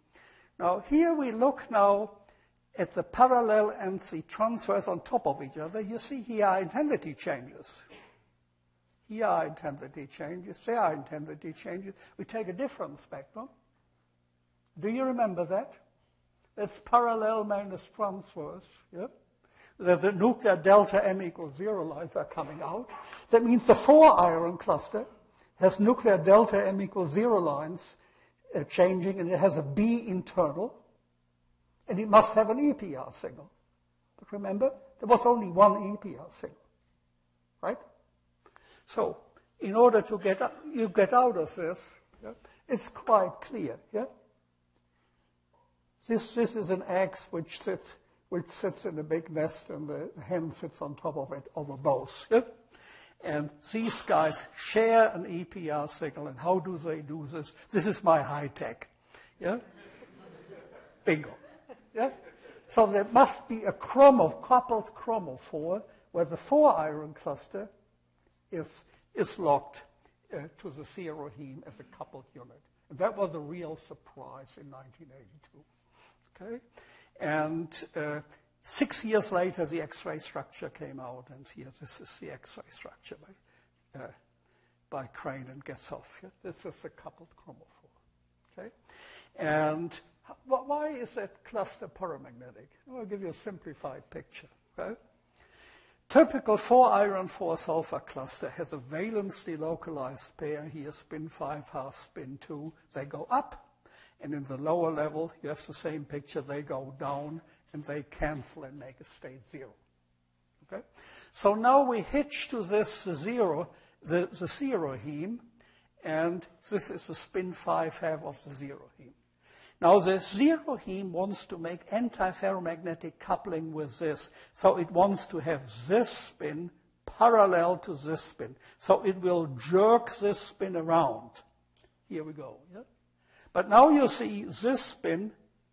Now, here we look now at the parallel and the transverse on top of each other. You see here are intensity changes. Here are intensity changes. There are intensity changes. We take a different spectrum. Do you remember that? That's parallel minus transverse. Yeah? There's a nuclear delta M equals 0 lines are coming out. That means the 4-iron cluster has nuclear delta M equals 0 lines changing, and it has a B internal, and it must have an EPR signal. But remember, there was only one EPR signal, right? So in order to get out of this, yeah, it's quite clear. Yeah? This is an egg which sits in a big nest, and the hen sits on top of it over both. Yeah? And these guys share an EPR signal, and how do they do this? This is my high tech. Yeah? Bingo. Yeah? So there must be a coupled chromophore where the 4-iron cluster is locked to the 0 heme as a coupled unit. And that was a real surprise in 1982. Okay? And 6 years later, the X-ray structure came out, and here, this is the X-ray structure by Crane and Getzoff. Yeah? This is a coupled chromophore. Okay? And Why is that cluster paramagnetic? I'll give you a simplified picture. Okay? Typical 4-iron 4-sulfur cluster has a valence delocalized pair here, spin 5, half spin 2. They go up, and in the lower level, you have the same picture. They go down, and they cancel and make a state 0. Okay? So now we hitch to this the zero heme, and this is the spin 5 half of the 0 heme. Now the 0 heme wants to make antiferromagnetic coupling with this, so it wants to have this spin parallel to this spin. So it will jerk this spin around. Here we go. Yeah? But now you see this spin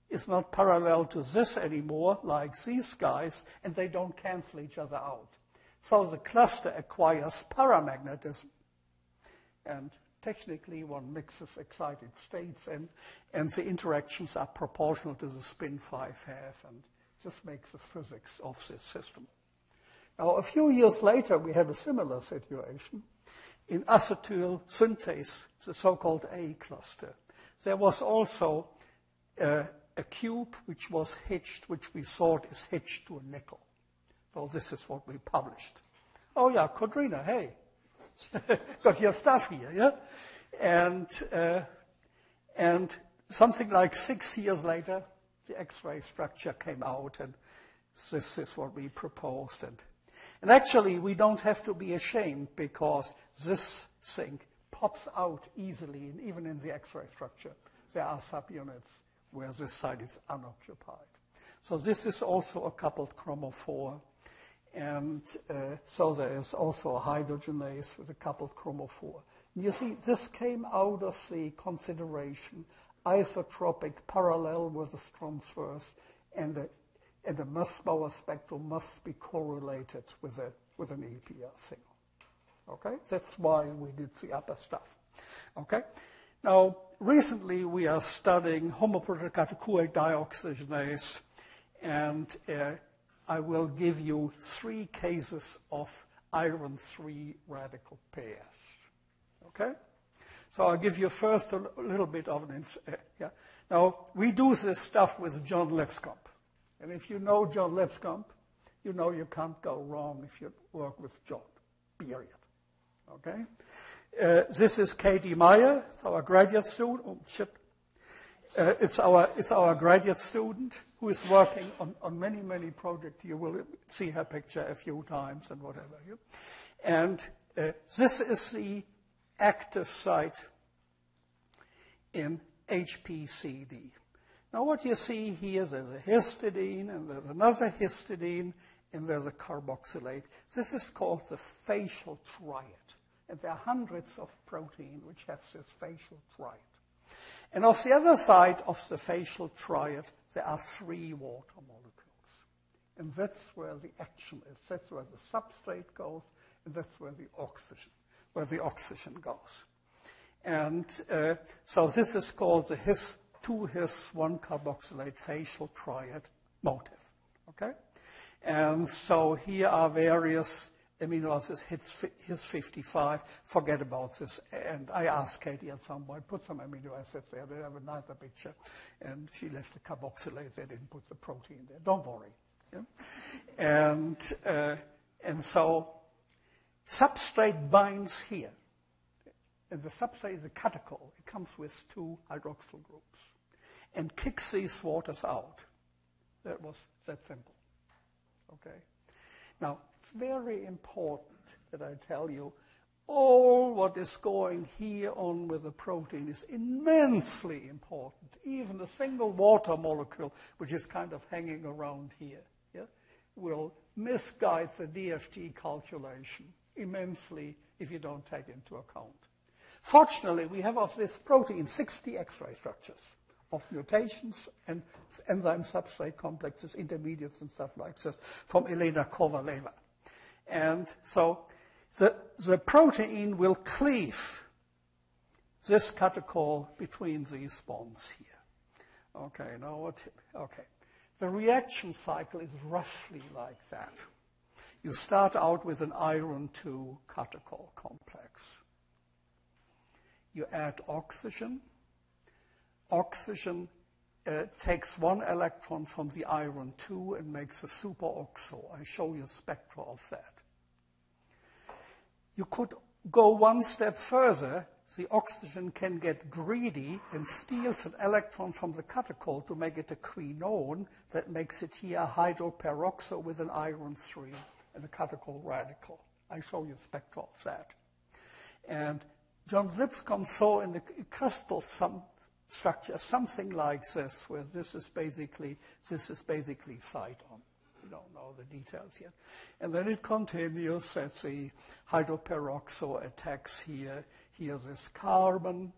is not parallel to this anymore, like these guys, and they don't cancel each other out. So the cluster acquires paramagnetism, and technically one mixes excited states, and the interactions are proportional to the spin 5 half, and this makes the physics of this system. Now, a few years later, we had a similar situation. In acetyl synthase, the so-called A cluster, there was also a cube which was hitched, which we thought is hitched to a nickel. So this is what we published. Oh yeah, Kodrina, hey, got your stuff here, yeah? And something like 6 years later, the X-ray structure came out, and this is what we proposed. And actually, we don't have to be ashamed, because this thing pops out easily, and even in the X-ray structure, there are subunits where this side is unoccupied. So this is also a coupled chromophore. And so there is also a hydrogenase with a coupled chromophore. And you see, this came out of the consideration isotropic parallel with the transverse, and the Mossbauer spectrum must be correlated with an APR signal. Okay? That's why we did the upper stuff. Okay? Now, recently we are studying homoprotein-CoA dioxygenase, and I will give you 3 cases of iron 3 radical pairs. Okay? So I'll give you first a little bit of an yeah. Now, we do this stuff with John Lipscomb. And if you know John Lipscomb, you know you can't go wrong if you work with John, period. Okay? This is Katie Meyer. It's our graduate student. Oh, shit. It's our graduate student who is working on many, many projects. You will see her picture a few times and whatever. And this is the active site in HPCD. Now what you see here, there's a histidine, and there's another histidine, and there's a carboxylate. This is called the facial triad. And there are hundreds of protein which have this facial triad. And off the other side of the facial triad, there are 3 water molecules. And that's where the action is. That's where the substrate goes, and that's where the oxygen goes. And so this is called the 2-his 1-carboxylate facial triad motif. Okay? And so here are various amino acids, his 55, forget about this. And I asked Katie at some point, put some amino acids there. They have a nicer picture. And she left the carboxylate. They didn't put the protein there. Don't worry. Yeah? And so substrate binds here. And the substrate is a catechol. It comes with 2 hydroxyl groups and kicks these waters out. That was that simple. Okay? Now, it's very important that I tell you all what is going here on with the protein is immensely important. Even a single water molecule, which is kind of hanging around here, yeah, will misguide the DFT calculation immensely if you don't take into account. Fortunately, we have of this protein 60 X-ray structures of mutations and enzyme substrate complexes, intermediates and stuff like this from Elena Kovaleva. And so the protein will cleave this catechol between these bonds here. Okay, now what? Okay. The reaction cycle is roughly like that. You start out with an iron 2 catechol complex. You add oxygen. Oxygen takes one electron from the iron 2 and makes a superoxo. I show you a spectra of that. You could go one step further. The oxygen can get greedy and steals an electron from the catechol to make it a quinone that makes it here a hydroperoxo with an iron 3 and a catechol radical. I show you a spectra of that. And John Lipscomb saw in the crystal some structure something like this, where this is basically Phyton. We don't know the details yet. And then it continues that the hydroperoxo attacks here this carbon,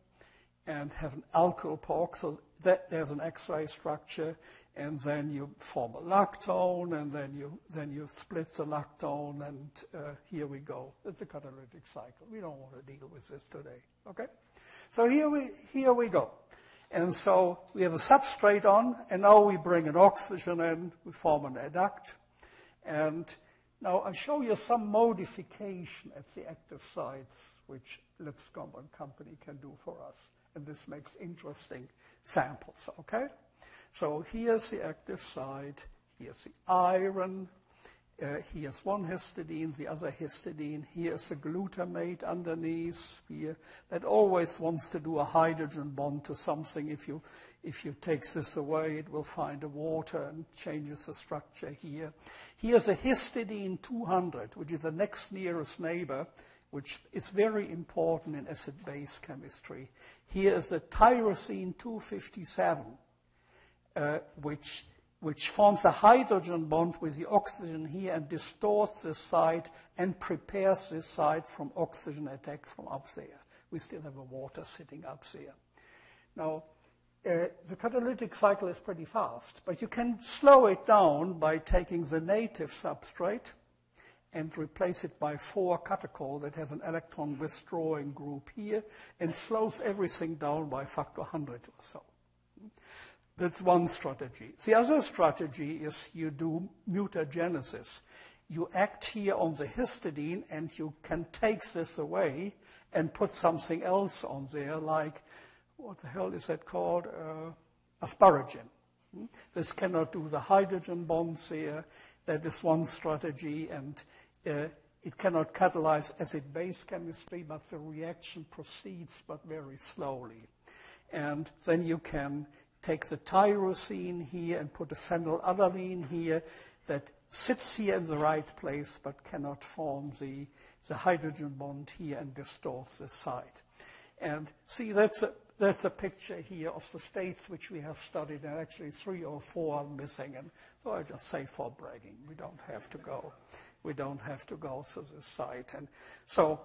and have an alkyl peroxo. There's an X-ray structure, and then you form a lactone, and then you split the lactone, and here we go. It's a catalytic cycle. We don't want to deal with this today. Okay? So here we go. And so we have a substrate on, and now we bring an oxygen in, we form an adduct. And now I'll show you some modification at the active sites, which Lipscomb and company can do for us. And this makes interesting samples, okay? So here's the active site, here's the iron, here's one histidine, the other histidine, here's the glutamate underneath here that always wants to do a hydrogen bond to something. If you take this away, it will find a water and changes the structure here. Here's a histidine 200, which is the next nearest neighbor, which is very important in acid-base chemistry. Here is the tyrosine 257, which forms a hydrogen bond with the oxygen here and distorts this site and prepares this site from oxygen attack from up there. We still have a water sitting up there. Now, the catalytic cycle is pretty fast, but you can slow it down by taking the native substrate and replace it by 4-catechol that has an electron withdrawing group here and slows everything down by factor 100 or so. That's one strategy. The other strategy is you do mutagenesis. You act here on the histidine, and you can take this away and put something else on there, like, what the hell is that called? Asparagine. This cannot do the hydrogen bonds there. That is one strategy, and it cannot catalyze acid-base chemistry, but the reaction proceeds, but very slowly. And then you can take the tyrosine here and put a phenylalanine here that sits here in the right place but cannot form the hydrogen bond here and distorts the site. And see, that's a picture here of the states which we have studied, and actually 3 or 4 are missing. And so I just say for bragging, we don't have to go. We don't have to go to this site. And so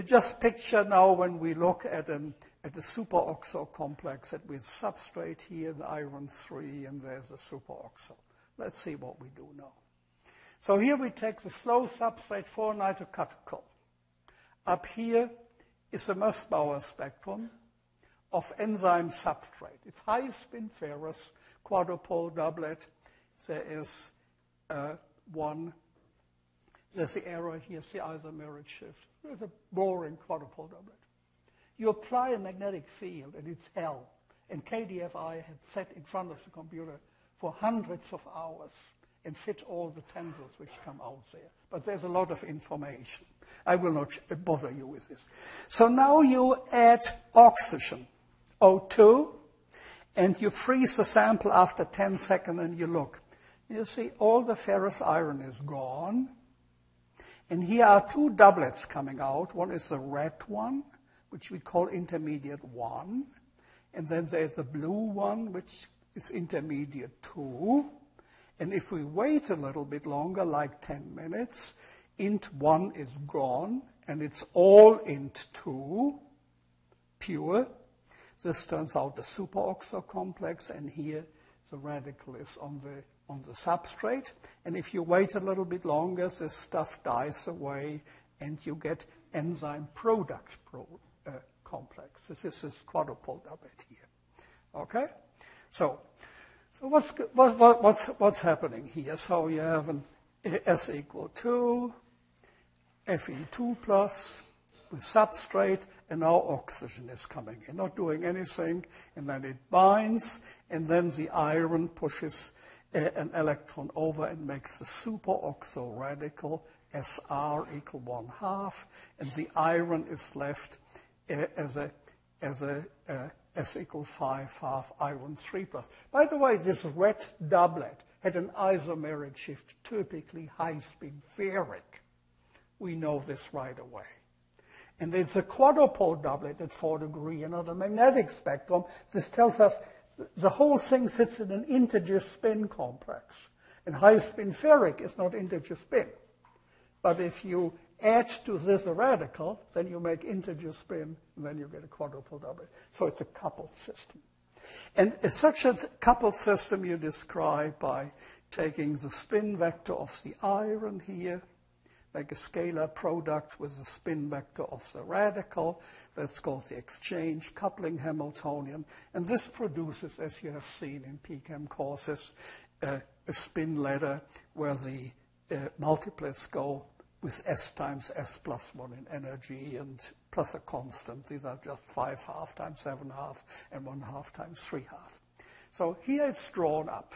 just picture now when we look at the superoxo complex that with substrate here, the iron 3, and there's a superoxo. Let's see what we do now. So here we take the slow substrate 4-nitrocatechol. Up here is the Mossbauer spectrum of enzyme substrate. It's high-spin ferrous, quadrupole doublet. There is there's the error here, the isomeric shift. There's a boring quadrupole doublet. You apply a magnetic field, and it's hell. And KDFI had sat in front of the computer for hundreds of hours and fit all the tensors which come out there. But there's a lot of information. I will not bother you with this. So now you add oxygen, O2, and you freeze the sample after 10 seconds, and you look. You see all the ferrous iron is gone. And here are 2 doublets coming out. One is the red one, which we call intermediate 1. And then there's the blue one, which is intermediate 2. And if we wait a little bit longer, like 10 minutes, int 1 is gone, and it's all int 2, pure. This turns out the superoxo complex, and here the radical is on the substrate. And if you wait a little bit longer, this stuff dies away, and you get enzyme product complex. This is this quadrupole doublet here. Okay? So what's happening here? So you have an S equal 2, Fe2 plus, with substrate, and now oxygen is coming in, not doing anything, and then it binds, and then the iron pushes an electron over and makes the superoxo radical, Sr equal 1/2, and the iron is left as a S equal 5/2 iron 3+. By the way, this red doublet had an isomeric shift, typically high-speed ferric. We know this right away. And it's a quadrupole doublet at 4 degrees, and on the magnetic spectrum, this tells us the whole thing sits in an integer spin complex. And high-spin ferric is not integer spin. But if you add to this a radical, then you make integer spin, and then you get a quadrupole doublet. So it's a coupled system. And such a coupled system you describe by taking the spin vector of the iron here, make a scalar product with the spin vector of the radical. That's called the exchange coupling Hamiltonian. And this produces, as you have seen in PChem courses, a spin ladder where the multiplets go with S times S plus 1 in energy and plus a constant. These are just 5/2 times 7/2 and 1/2 times 3/2. So here it's drawn up.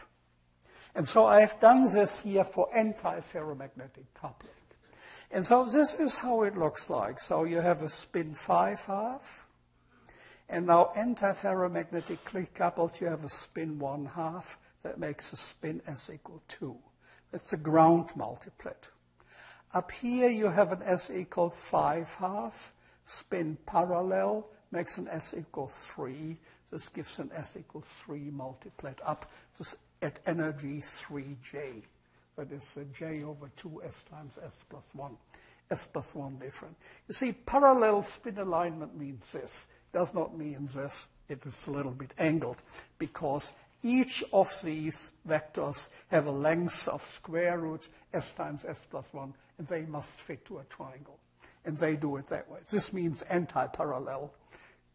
And so I've done this here for antiferromagnetic coupling. And so this is how it looks like. So you have a spin 5/2. And now antiferromagnetically coupled, you have a spin 1/2. That makes a spin S equal 2. That's a ground multiplet. Up here you have an S equal 5/2. Spin parallel makes an S equal 3. This gives an S equal 3 multiplet up at energy 3J. That is J over 2 S times S plus 1. S plus 1 different. You see, parallel spin alignment means this. It does not mean this. It is a little bit angled because each of these vectors have a length of square root S times S plus 1, and they must fit to a triangle. And they do it that way. This means anti-parallel,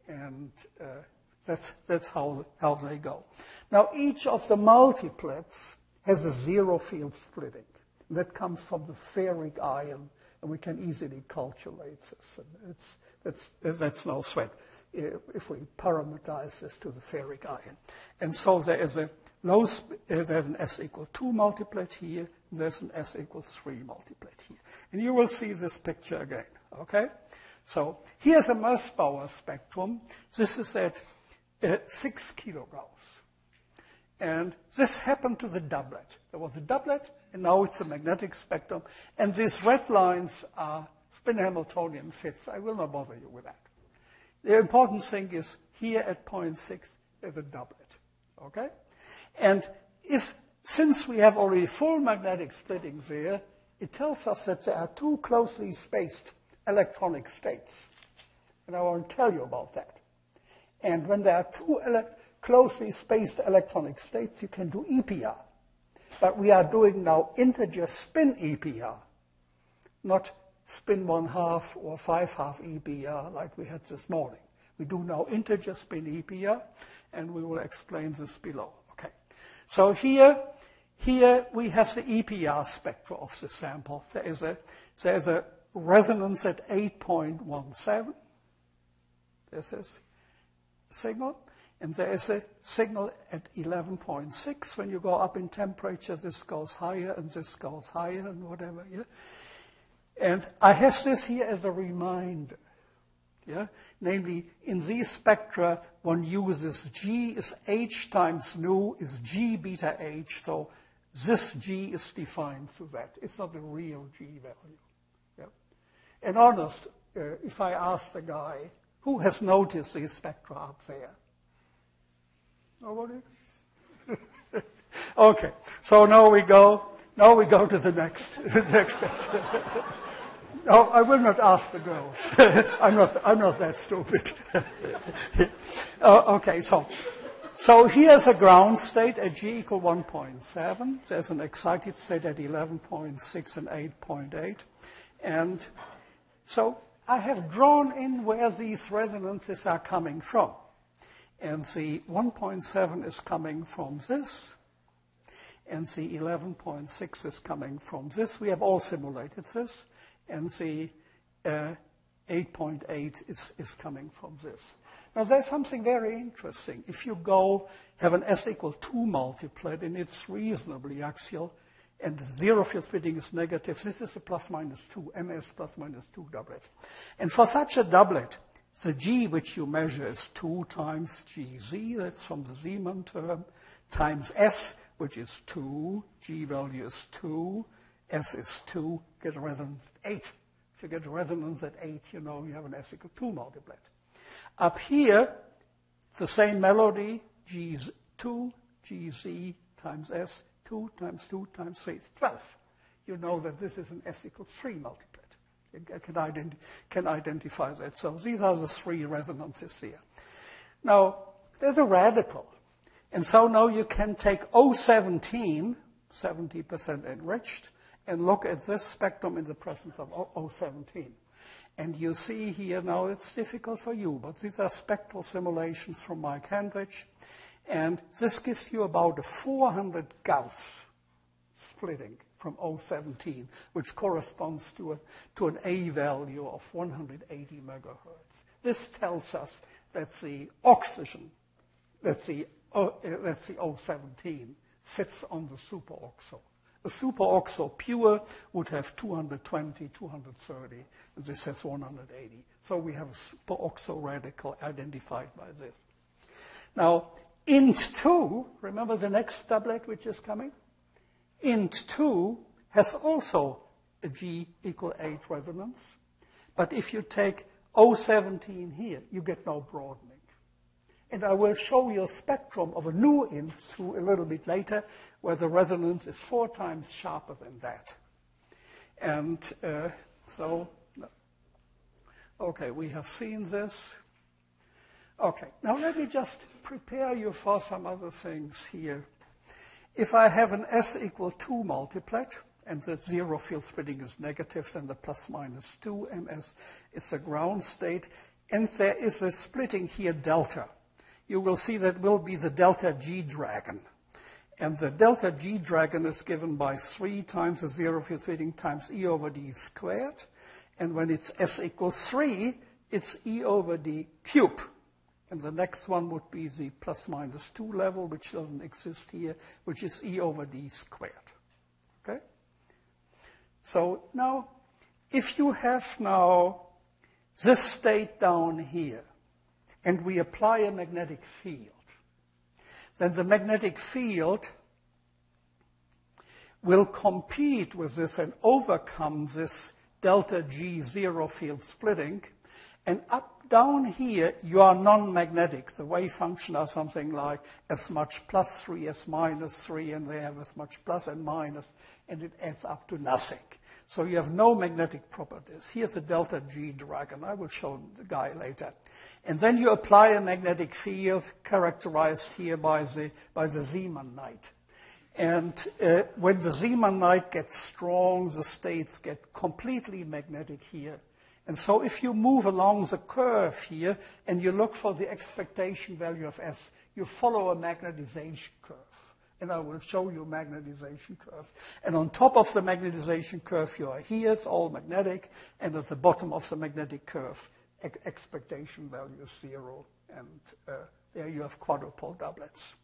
and that's how they go. Now, each of the multiplets has a zero field splitting. That comes from the ferric ion, and we can easily calculate this. And that's no sweat if we parameterize this to the ferric ion. And so there is there's an S equal 2 multiplet here, and there's an S equal 3 multiplet here. And you will see this picture again, okay? So here's a Mossbauer spectrum. This is at 6 kilograms. And this happened to the doublet. There was a doublet, and now it's a magnetic spectrum. And these red lines are spin Hamiltonian fits. I will not bother you with that. The important thing is here at 0.6, there's a doublet, okay? And since we have already full magnetic splitting there, it tells us that there are two closely spaced electronic states. And I want to tell you about that. And when there are two closely spaced electronic states, you can do EPR. But we are doing now integer spin EPR, not spin 1/2 or 5/2 EPR like we had this morning. We do now integer spin EPR, and we will explain this below. Okay. So here we have the EPR spectra of the sample. There's a resonance at 8.17. This is signal. And there is a signal at 11.6. When you go up in temperature, this goes higher and this goes higher and whatever. Yeah? And I have this here as a reminder. Yeah? Namely, in these spectra, one uses G is H times nu is G beta H. So this G is defined through that. It's not a real G value. Yeah? And honest, if I ask the guy, who has noticed these spectra up there? Nobody? Okay, so now we go to the next picture. No, I will not ask the girls. I'm not that stupid. Okay, so here's a ground state at G equal 1.7. There's an excited state at 11.6 and 8.8. And so I have drawn in where these resonances are coming from. And the 1.7 is coming from this, and the 11.6 is coming from this. We have all simulated this, and the 8.8 is coming from this. Now there's something very interesting. If you go have an S equal 2 multiplet and it's reasonably axial and the zero field splitting is negative, this is a plus minus 2, MS plus minus 2 doublet. And for such a doublet, the G which you measure is 2 times GZ, that's from the Zeeman term, times S, which is 2, G value is 2, S is 2, get a resonance at 8. If you get a resonance at 8, you know you have an S equal 2 multiplet. Up here, the same melody, G's 2, GZ times S, 2 times 2 times 3 is 12. You know that this is an S equal 3 multiplet. You can identify that. So these are the 3 resonances here. Now, there's a radical. And so now you can take O17, 70% enriched, and look at this spectrum in the presence of O17. And you see here now it's difficult for you, but these are spectral simulations from Mike Hendrich. And this gives you about a 400 Gauss splitting from O17, which corresponds to an A value of 180 megahertz. This tells us that the oxygen, that the O17 fits on the superoxo. A superoxo pure would have 220, 230, and this has 180. So we have a superoxo radical identified by this. Now, int2, remember the next doublet which is coming? int2 has also a G equal 8 resonance, but if you take O17 here, you get no broadening. And I will show you a spectrum of a new int2 a little bit later, where the resonance is 4 times sharper than that. And okay, we have seen this. Okay, now let me just prepare you for some other things here. If I have an S equal 2 multiplet, and the zero field splitting is negative, then the plus minus 2 ms is the ground state, and there is a splitting here delta. You will see that will be the delta G dragon. And the delta G dragon is given by 3 times the zero field splitting times E over D squared. And when it's S equals 3, it's E over D cube. And the next one would be the plus minus 2 level, which doesn't exist here, which is E over D squared. Okay? So now, if you have now this state down here, and we apply a magnetic field, then the magnetic field will compete with this and overcome this delta G zero field splitting, and down here, you are non-magnetic. The wave function are something like as much plus 3 as minus 3, and they have as much plus and minus, and it adds up to nothing. So you have no magnetic properties. Here's the delta G dragon. I will show the guy later. And then you apply a magnetic field characterized here by the Zeeman-Knight. And when the Zeeman-Knight gets strong, the states get completely magnetic here. And so if you move along the curve here and you look for the expectation value of S, you follow a magnetization curve. And I will show you magnetization curve. And on top of the magnetization curve, you are here, it's all magnetic. And at the bottom of the magnetic curve, expectation value is 0. And there you have quadrupole doublets.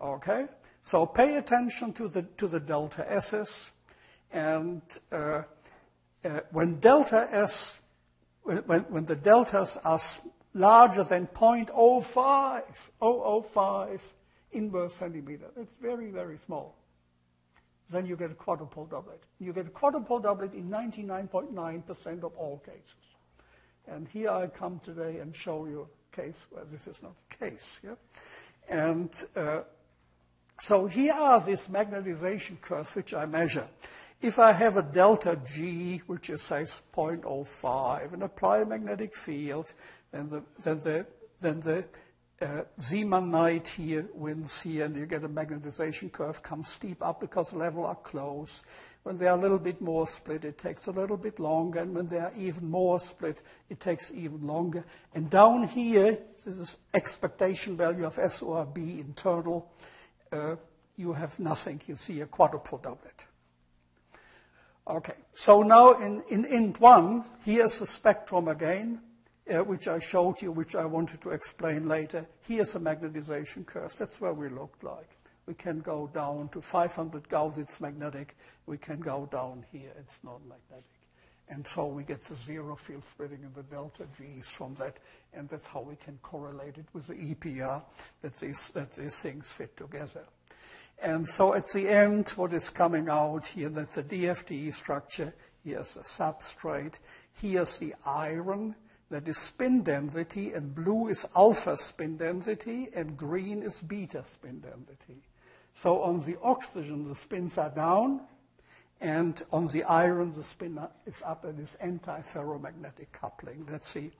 Okay? So pay attention to the delta S's. And when delta S, when the deltas are larger than 0.05 inverse centimeter, it's very, very small, then you get a quadrupole doublet. You get a quadrupole doublet in 99.9% of all cases. And here I come today and show you a case where this is not the case. Yeah? And so here are these magnetization curves which I measure. If I have a delta G, which is, say, 0.05, and apply a magnetic field, then the Zeeman-Knight here wins here, and you get a magnetization curve, comes steep up because the levels are close. When they are a little bit more split, it takes a little bit longer, and when they are even more split, it takes even longer. And down here, this is expectation value of S or B internal, you have nothing. You see a quadrupole doublet. Okay, so now in int 1, here's the spectrum again, which I showed you, which I wanted to explain later. Here's the magnetization curve. That's where we looked like. We can go down to 500 Gauss, it's magnetic. We can go down here, it's non-magnetic. And so we get the zero field splitting in the delta G's from that, and that's how we can correlate it with the EPR, that these things fit together. And so at the end, what is coming out here, that's a DFT structure. Here's the substrate. Here's the iron. That is spin density, and blue is alpha spin density, and green is beta spin density. So on the oxygen, the spins are down, and on the iron, the spin is up, and it's anti-ferromagnetic coupling. That's a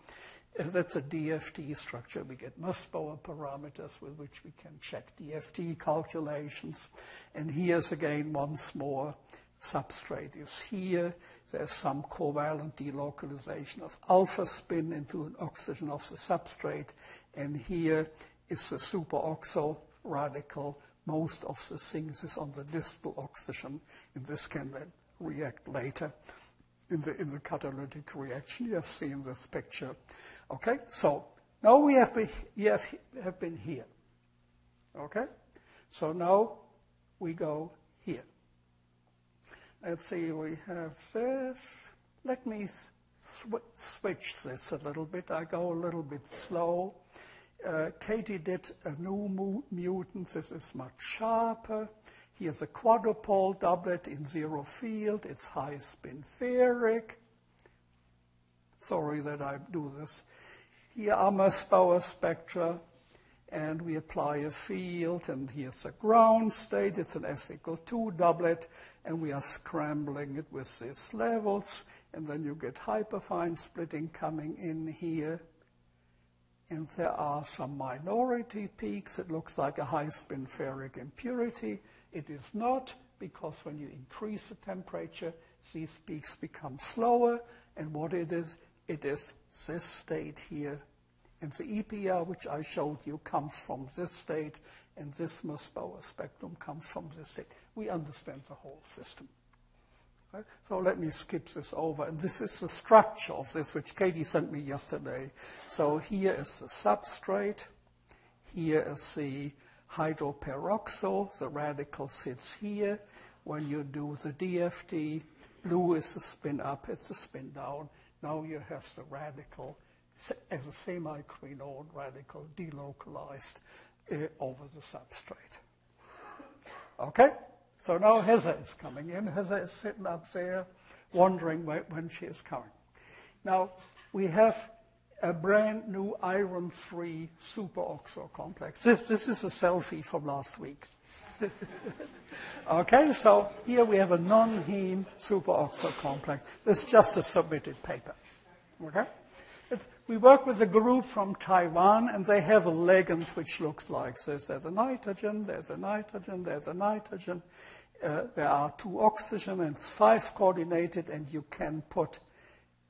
DFT structure. We get Mossbauer parameters with which we can check DFT calculations. And here's again, once more, substrate is here. There's some covalent delocalization of alpha spin into an oxygen of the substrate. And here is the superoxo radical. Most of the things is on the distal oxygen, and this can then react later in the catalytic reaction. You have seen this picture. Okay, so now we have been here. Okay, so now we go here. Let's see, we have this. Let me switch this a little bit. I go a little bit slow. Katie did a new mutant. This is much sharper. Here's a quadrupole doublet in zero field. It's high spin ferric. Sorry that I do this. Here are Mossbauer spectra, and we apply a field, and here's a ground state. It's an S=2 doublet, and we are scrambling it with these levels, and then you get hyperfine splitting coming in here. And there are some minority peaks. It looks like a high-spin ferric impurity. It is not, because when you increase the temperature, these peaks become slower. And what it is this state here. And the EPR, which I showed you, comes from this state, and this Mossbauer spectrum comes from this state. We understand the whole system. Right? So let me skip this over. And this is the structure of this, which Katie sent me yesterday. So here is the substrate. Here is the hydroperoxo. The radical sits here. When you do the DFT, blue is the spin up, it's the spin down. Now you have the radical as a semi-quinone radical delocalized over the substrate. Okay? So now Heather is coming in. Heather is sitting up there wondering when she is coming. Now, we have a brand new iron 3 superoxo complex. This is a selfie from last week. Okay, so here we have a non-heme superoxo complex. This is just a submitted paper. Okay? We work with a group from Taiwan, and they have a ligand which looks like this. There's a nitrogen, there's a nitrogen, there's a nitrogen. There are 2 oxygen, and it's 5 coordinated, and you can put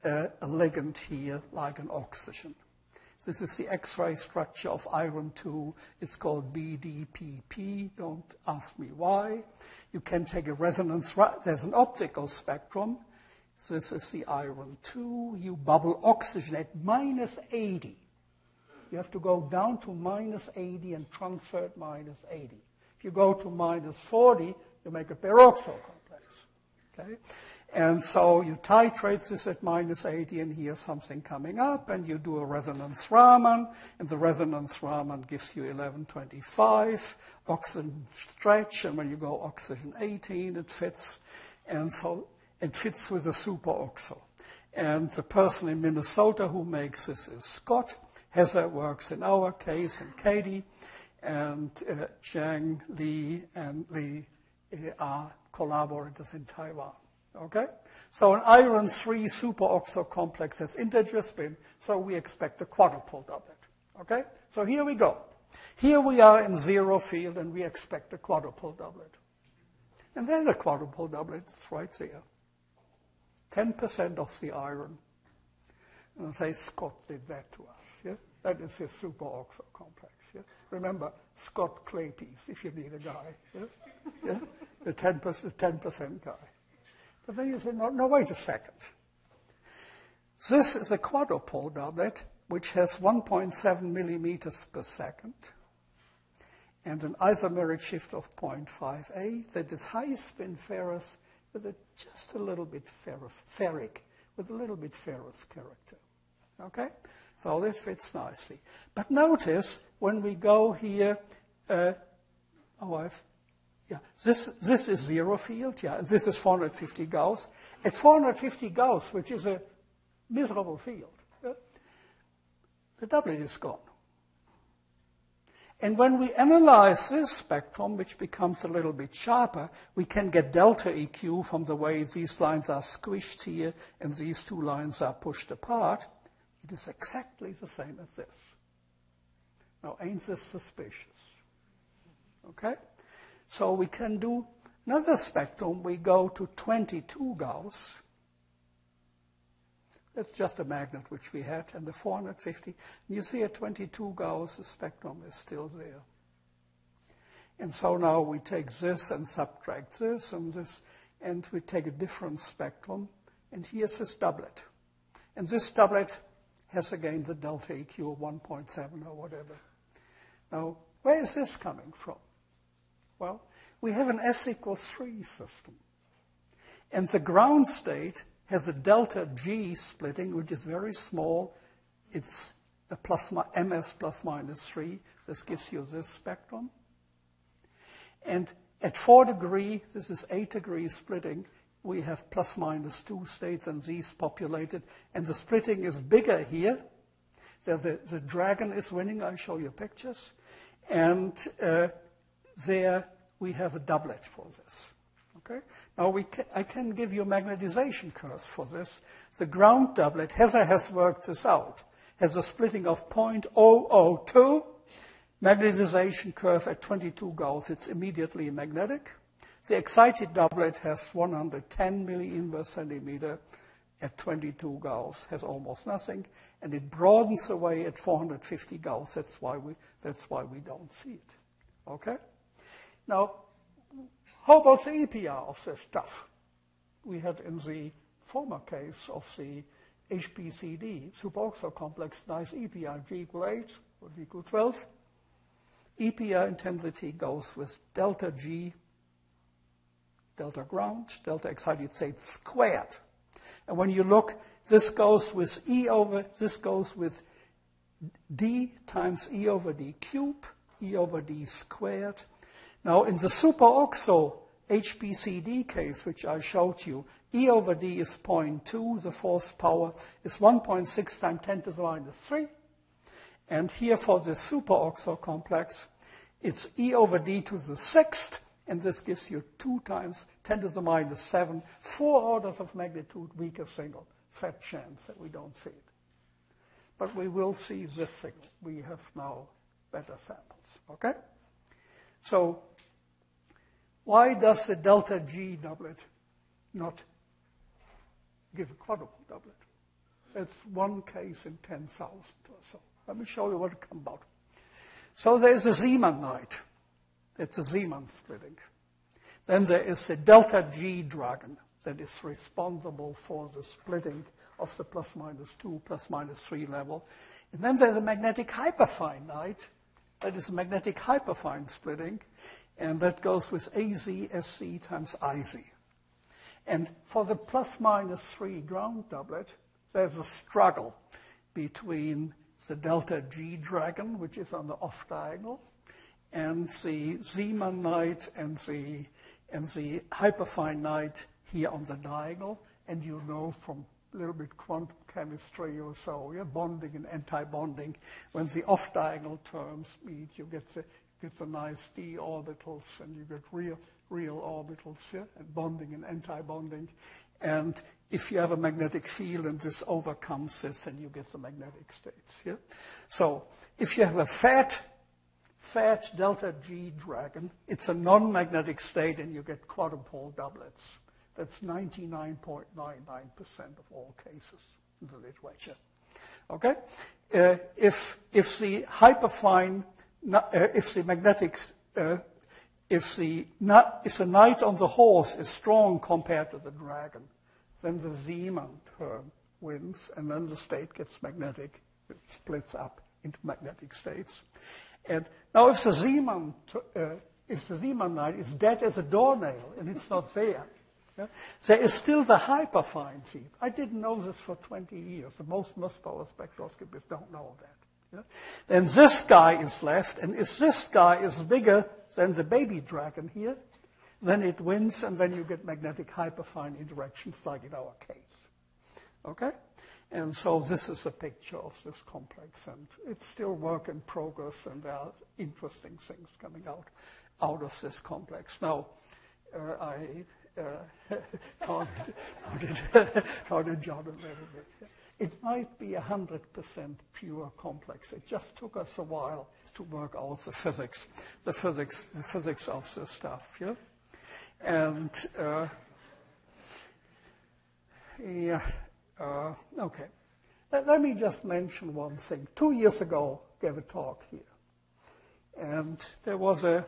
a ligand here like an oxygen. This is the X-ray structure of iron 2. It's called BDPP. Don't ask me why. You can take a resonance. There's an optical spectrum. This is the iron 2. You bubble oxygen at -80. You have to go down to -80 and transfer at -80. If you go to -40, you make a peroxo complex. Okay? And so you titrate this at -80, and here's something coming up, and you do a resonance Raman, and the resonance Raman gives you 1125, oxygen stretch, and when you go oxygen 18, it fits. And so it fits with the superoxo. And the person in Minnesota who makes this is Scott. Heather works in our case, and Katie, and Zhang, Li, and Li are collaborators in Taiwan. Okay? So an iron 3 superoxo complex has integer spin, so we expect a quadrupole doublet. Okay? So here we go. Here we are in zero field, and we expect a quadrupole doublet. And there's a quadrupole doublet. It's right there. 10% of the iron. And I say Scott did that to us. Yeah? That is his superoxo complex. Yeah? Remember, Scott Claypiece, if you need a guy. Yeah? Yeah? The 10% guy. But then you say, no, wait a second. This is a quadrupole doublet, which has 1.7 millimeters per second and an isomeric shift of 0.58 that is high spin ferrous with just a little bit ferric, with a little bit ferrous character. Okay? So this fits nicely. But notice when we go here, this is zero field, and this is 450 Gauss. At 450 Gauss, which is a miserable field, the doublet is gone. And when we analyze this spectrum, which becomes a little bit sharper, we can get delta EQ from the way these lines are squished here and these two lines are pushed apart. It is exactly the same as this. Now, ain't this suspicious? Okay? So we can do another spectrum. We go to 22 Gauss. That's just a magnet which we had, and the 450. And you see at 22 Gauss, the spectrum is still there. And so now we take this and subtract this, and we take a different spectrum. And here's this doublet. And this doublet has, again, the delta EQ of 1.7 or whatever. Now, where is this coming from? Well, we have an S equals 3 system. And the ground state has a delta G splitting, which is very small. It's a MS plus minus 3. This gives you this spectrum. And at 4 degrees, this is 8 degrees splitting, we have plus minus 2 states and these populated. And the splitting is bigger here. So the dragon is winning. I'll show you pictures. And there we have a doublet for this. Okay? Now, I can give you magnetization curves for this. The ground doublet, Heather has worked this out, has a splitting of 0.002, magnetization curve at 22 Gauss. It's immediately magnetic. The excited doublet has 110 milli-inverse centimeter at 22 Gauss, has almost nothing, and it broadens away at 450 Gauss. That's why we don't see it. Okay? Now, how about the EPR of this stuff? We had in the former case of the HPCD, superoxide complex, nice EPR, G equal 8, would equal 12. EPR intensity goes with delta G, delta ground, delta excited state squared. And when you look, this goes with D times E over D cubed, E over D squared. Now, in the superoxo HPCD case, which I showed you, E over D is 0.2, the force power is 1.6 times 10 to the minus 3. And here for the superoxo complex, it's E over D to the 6th, and this gives you 2 times 10 to the minus 7, 4 orders of magnitude weaker signal. Fat chance that we don't see it. But we will see this signal. We have now better samples, okay? So why does the delta G doublet not give a quadruple doublet? It's one case in 10,000 or so. Let me show you what it comes about. So there's the Zeeman-Knight. It's a Zeeman splitting. Then there is the delta G dragon that is responsible for the splitting of the plus minus 2, plus minus 3 level. And then there's a magnetic hyperfine Knight. That is a magnetic hyperfine splitting, and that goes with AZ SC times IZ. And for the plus minus 3 ground doublet, there's a struggle between the delta G dragon, which is on the off diagonal, and the Zeeman-Knight and the hyperfine Knight here on the diagonal. And you know from a little bit quantum chemistry or so, yeah, bonding and anti-bonding, when the off-diagonal terms meet, you get the nice d orbitals, and you get real orbitals here, and bonding and anti-bonding. And if you have a magnetic field and this overcomes this, then you get the magnetic states here. So if you have a fat delta G dragon, it's a non-magnetic state, and you get quadrupole doublets. That's 99.99% of all cases in the literature. Okay? If the hyperfine, if the magnetic, if the knight on the horse is strong compared to the dragon, then the Zeeman term wins, and then the state gets magnetic. It splits up into magnetic states. And now if the Zeeman knight is dead as a doornail and it's not there, yeah, there is still the hyperfine field. I didn't know this for 20 years. The most Mossbauer spectroscopists don't know that. Yeah? Then this guy is left, and if this guy is bigger than the baby dragon here, then it wins, and then you get magnetic hyperfine interactions like in our case. Okay? And so this is a picture of this complex, and it's still work in progress, and there are interesting things coming out of this complex. Now, how did John a little bit? It might be 100% pure complex. It just took us a while to work out the physics of this stuff. Yeah, and okay. Let me just mention one thing. 2 years ago, I gave a talk here, and there was a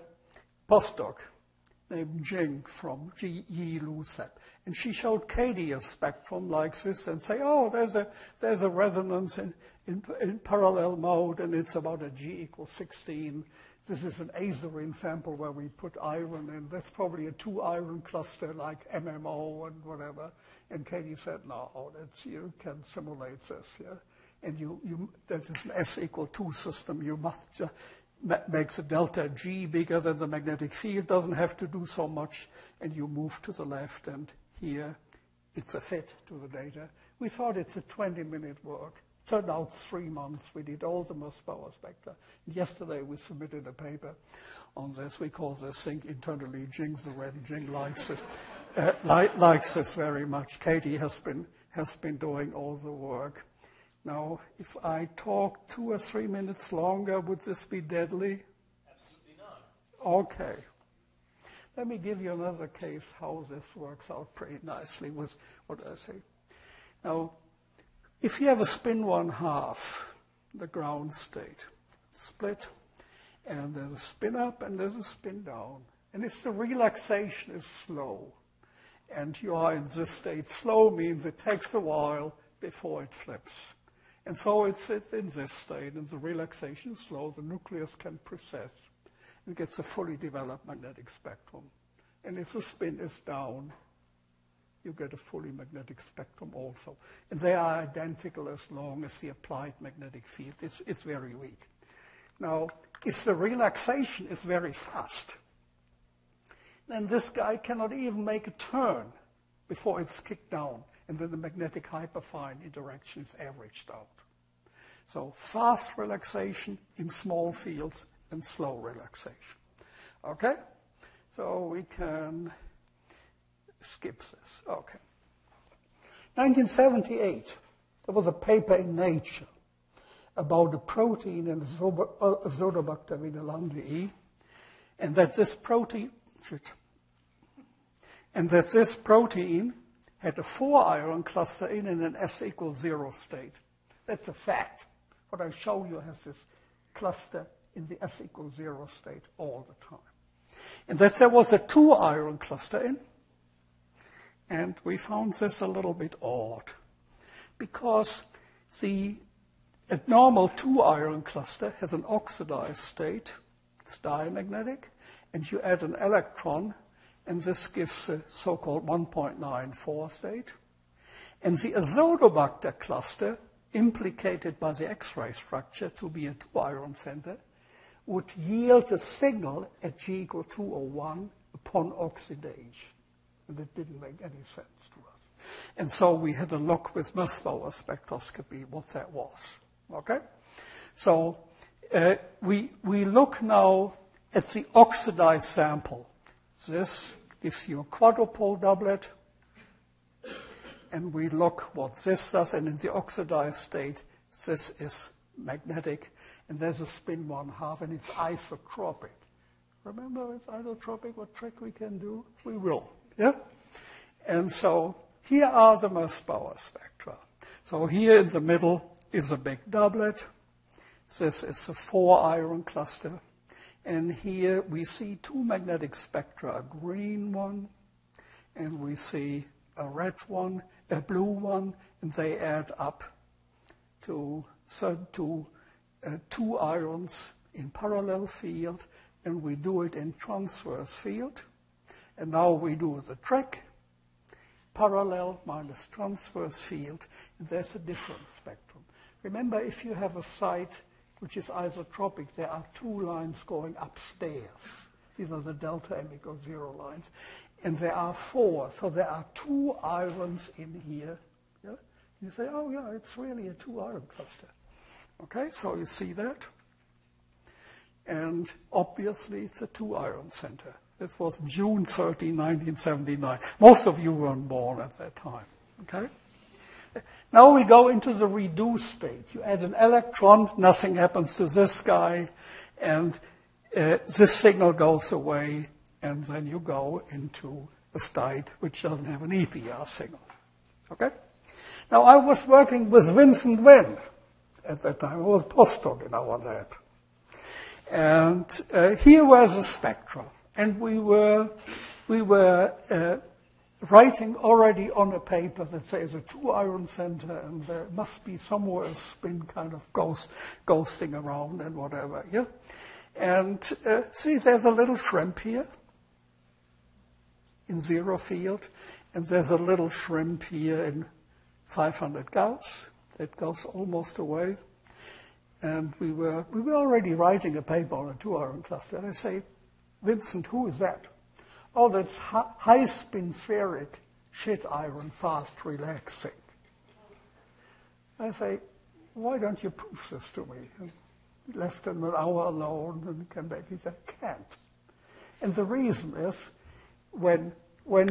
postdoc named Jing from Yi Lu's lab, and she showed Katie a spectrum like this and say, oh, there's a resonance in parallel mode, and it's about a G equals 16. This is an azurine sample where we put iron in. That's probably a 2-iron cluster like MMO and whatever. And Katie said, no, you can simulate this, yeah? And that is an S equal 2 system. You must just make the delta G bigger than the magnetic field, doesn't have to do so much, and you move to the left, and here it's a fit to the data. We thought it's a 20-minute work. Turned out 3 months. We did all the Mossbauer spectra. And yesterday we submitted a paper on this. We call this thing internally Jing the Red. Jing likes it, likes this very much. Katie has been doing all the work. Now, if I talk 2 or 3 minutes longer, would this be deadly? Absolutely not. Okay. Let me give you another case how this works out pretty nicely with what I say. Now, if you have a spin 1/2, the ground state, split, and there's a spin up and there's a spin down, and if the relaxation is slow, and you are in this state, slow means it takes a while before it flips. And so it's in this state, and the relaxation is slow, the nucleus can precess, and gets a fully developed magnetic spectrum. And if the spin is down, you get a fully magnetic spectrum also. And they are identical as long as the applied magnetic field is very weak. Now, if the relaxation is very fast, then this guy cannot even make a turn before it's kicked down, and then the magnetic hyperfine interaction is averaged out. So fast relaxation in small fields and slow relaxation. Okay? So we can skip this. Okay. 1978, there was a paper in Nature about a protein in Azotobacter vinelandii, and that this protein had a 4-iron cluster in an S equals 0 state. That's a fact. What I show you has this cluster in the S equals 0 state all the time. And that there was a 2-iron cluster in, and we found this a little bit odd, because a normal 2-iron cluster has an oxidized state, it's diamagnetic, and you add an electron, and this gives a so-called 1.94 state. And the Azotobacter cluster, implicated by the X-ray structure to be a 2-iron center, would yield a signal at G equal 2 or 1 upon oxidation. And it didn't make any sense to us. And so we had a look with Mossbauer spectroscopy what that was. Okay? So we look now at the oxidized sample. This gives you a quadrupole doublet. And we look what this does. And in the oxidized state, this is magnetic. And there's a spin 1/2, and it's isotropic. Remember, it's isotropic, what trick we can do? We will. Yeah? And so here are the Mossbauer spectra. So here in the middle is a big doublet. This is a 4-iron cluster. And here we see two magnetic spectra, a green one, and we see a red one, a blue one, and they add up to two ions in parallel field, and we do it in transverse field. And now we do the trick, parallel minus transverse field, and there's a different spectrum. Remember, if you have a site which is isotropic, there are two lines going upstairs. These are the delta M equals 0 lines. And there are four, so there are two ions in here. Yeah? You say, oh yeah, it's really a two-ion cluster. Okay, so you see that. And obviously it's a two-ion center. This was June 30, 1979. Most of you weren't born at that time. Okay? Now we go into the reduced state. You add an electron, nothing happens to this guy, and this signal goes away, and then you go into a state which doesn't have an EPR signal. Okay? Now I was working with Vincent Wen at that time. I was a postdoc in our lab. And here was a spectra. And we were writing already on a paper that says a two-ion center, and there must be somewhere a spin kind of ghosting around and whatever. Yeah, and see, there's a little shrimp here in zero field, and there's a little shrimp here in 500 Gauss that goes almost away. And we were already writing a paper on a two-ion cluster. And I say, Vincent, who is that? Oh, that's high-spin ferric shit iron, fast relaxing. I say, why don't you prove this to me? And left him an hour alone and came back. He said, can't. And the reason is, when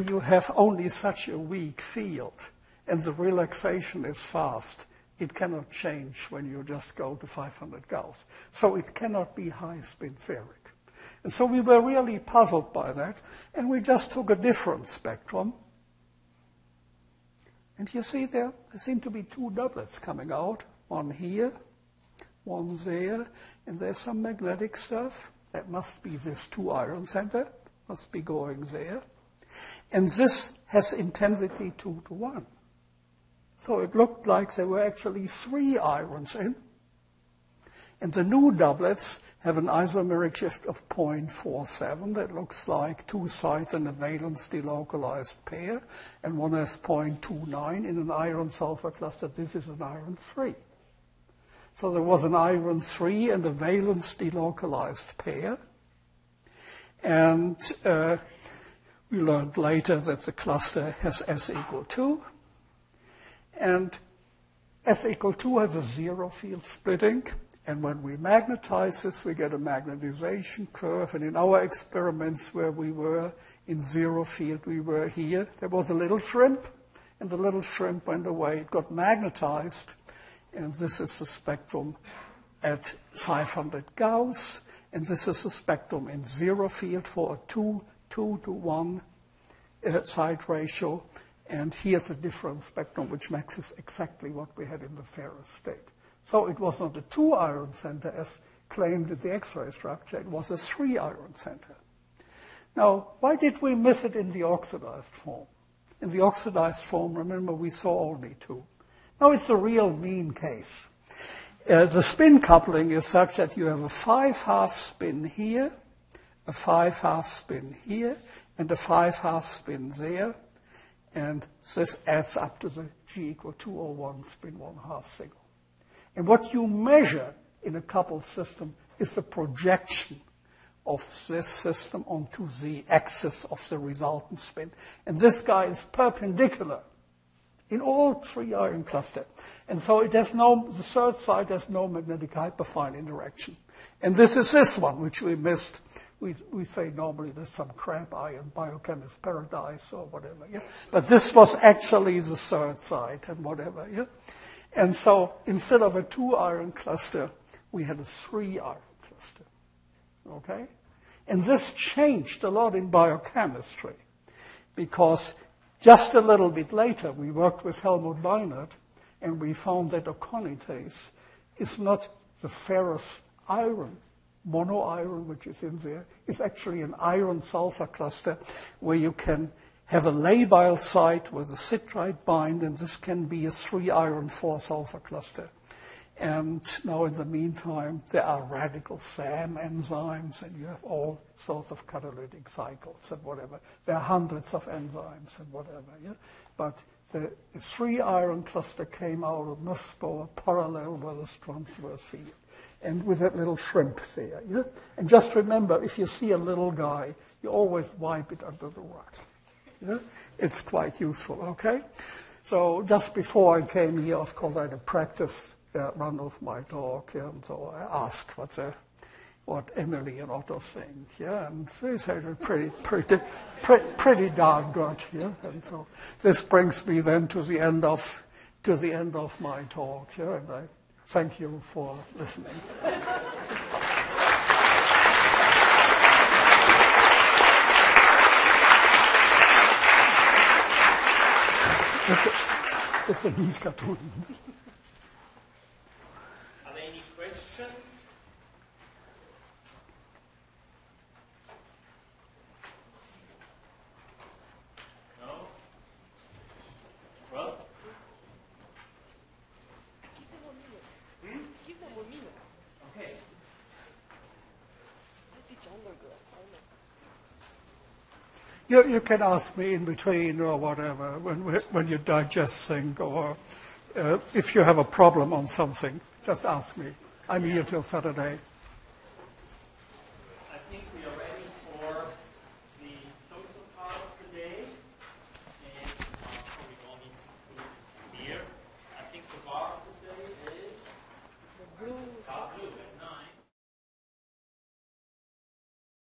you have only such a weak field and the relaxation is fast, it cannot change when you just go to 500 Gauss. So it cannot be high-spin ferric. And so we were really puzzled by that, and we just took a different spectrum. And you see there seem to be two doublets coming out, one here, one there, and there's some magnetic stuff. That must be this two-ion center, must be going there. And this has intensity 2 to 1. So it looked like there were actually 3 ions in. And the new doublets have an isomeric shift of 0.47. That looks like two sites in a valence delocalized pair, and one has 0.29 in an iron-sulfur cluster. This is an iron 3. So there was an iron 3 and a valence delocalized pair. And we learned later that the cluster has S equal 2. And S equal 2 has a zero field splitting. And when we magnetize this, we get a magnetization curve. And in our experiments where we were in zero field, we were here. There was a little shrimp, and the little shrimp went away. It got magnetized. And this is the spectrum at 500 Gauss. And this is the spectrum in zero field for a 2 to 1 side ratio. And here's a different spectrum, which matches exactly what we had in the ferrous state. So it was not a two-ion center as claimed in the X-ray structure. It was a 3-ion center. Now, why did we miss it in the oxidized form? In the oxidized form, remember, we saw only 2. Now, it's a real mean case. The spin coupling is such that you have a 5-half spin here, a 5-half spin here, and a 5-half spin there. And this adds up to the G equal 201 spin 1/2 signal. And what you measure in a coupled system is the projection of this system onto the axis of the resultant spin. And this guy is perpendicular in all 3-ion clusters. And so it has the third side has no magnetic hyperfine interaction. And this is this one, which we missed. We say normally there's some crab ion, biochemist paradise or whatever. Yeah? But this was actually the third side and whatever. Yeah? And so instead of a 2-ion cluster, we had a 3-ion cluster. Okay? And this changed a lot in biochemistry because just a little bit later, we worked with Helmut Weinert, and we found that aconitase is not the ferrous iron monoiron, which is in there, is actually an iron-sulfur cluster where you can have a labile site where the citride bind, and this can be a 3-iron 4-sulfur cluster. And now in the meantime, there are radical SAM enzymes, and you have all sorts of catalytic cycles and whatever. There are hundreds of enzymes and whatever. Yeah? But the 3-iron cluster came out of Mossbauer parallel with this transverse field, and with that little shrimp there. Yeah? And just remember, if you see a little guy, you always wipe it under the rug. Yeah? It's quite useful, okay? So just before I came here, of course, I had a practice run of my talk, yeah, and so I asked what Emily and Otto think, yeah, and they said pretty darn good, yeah, and so this brings me then to the end of my talk, yeah, and I thank you for listening. It's a neat cartoon. Are there any questions? No? Well? Give them a minute. Okay. You can ask me in between or whatever when you digest things, or if you have a problem on something, just ask me. I'm here till Saturday.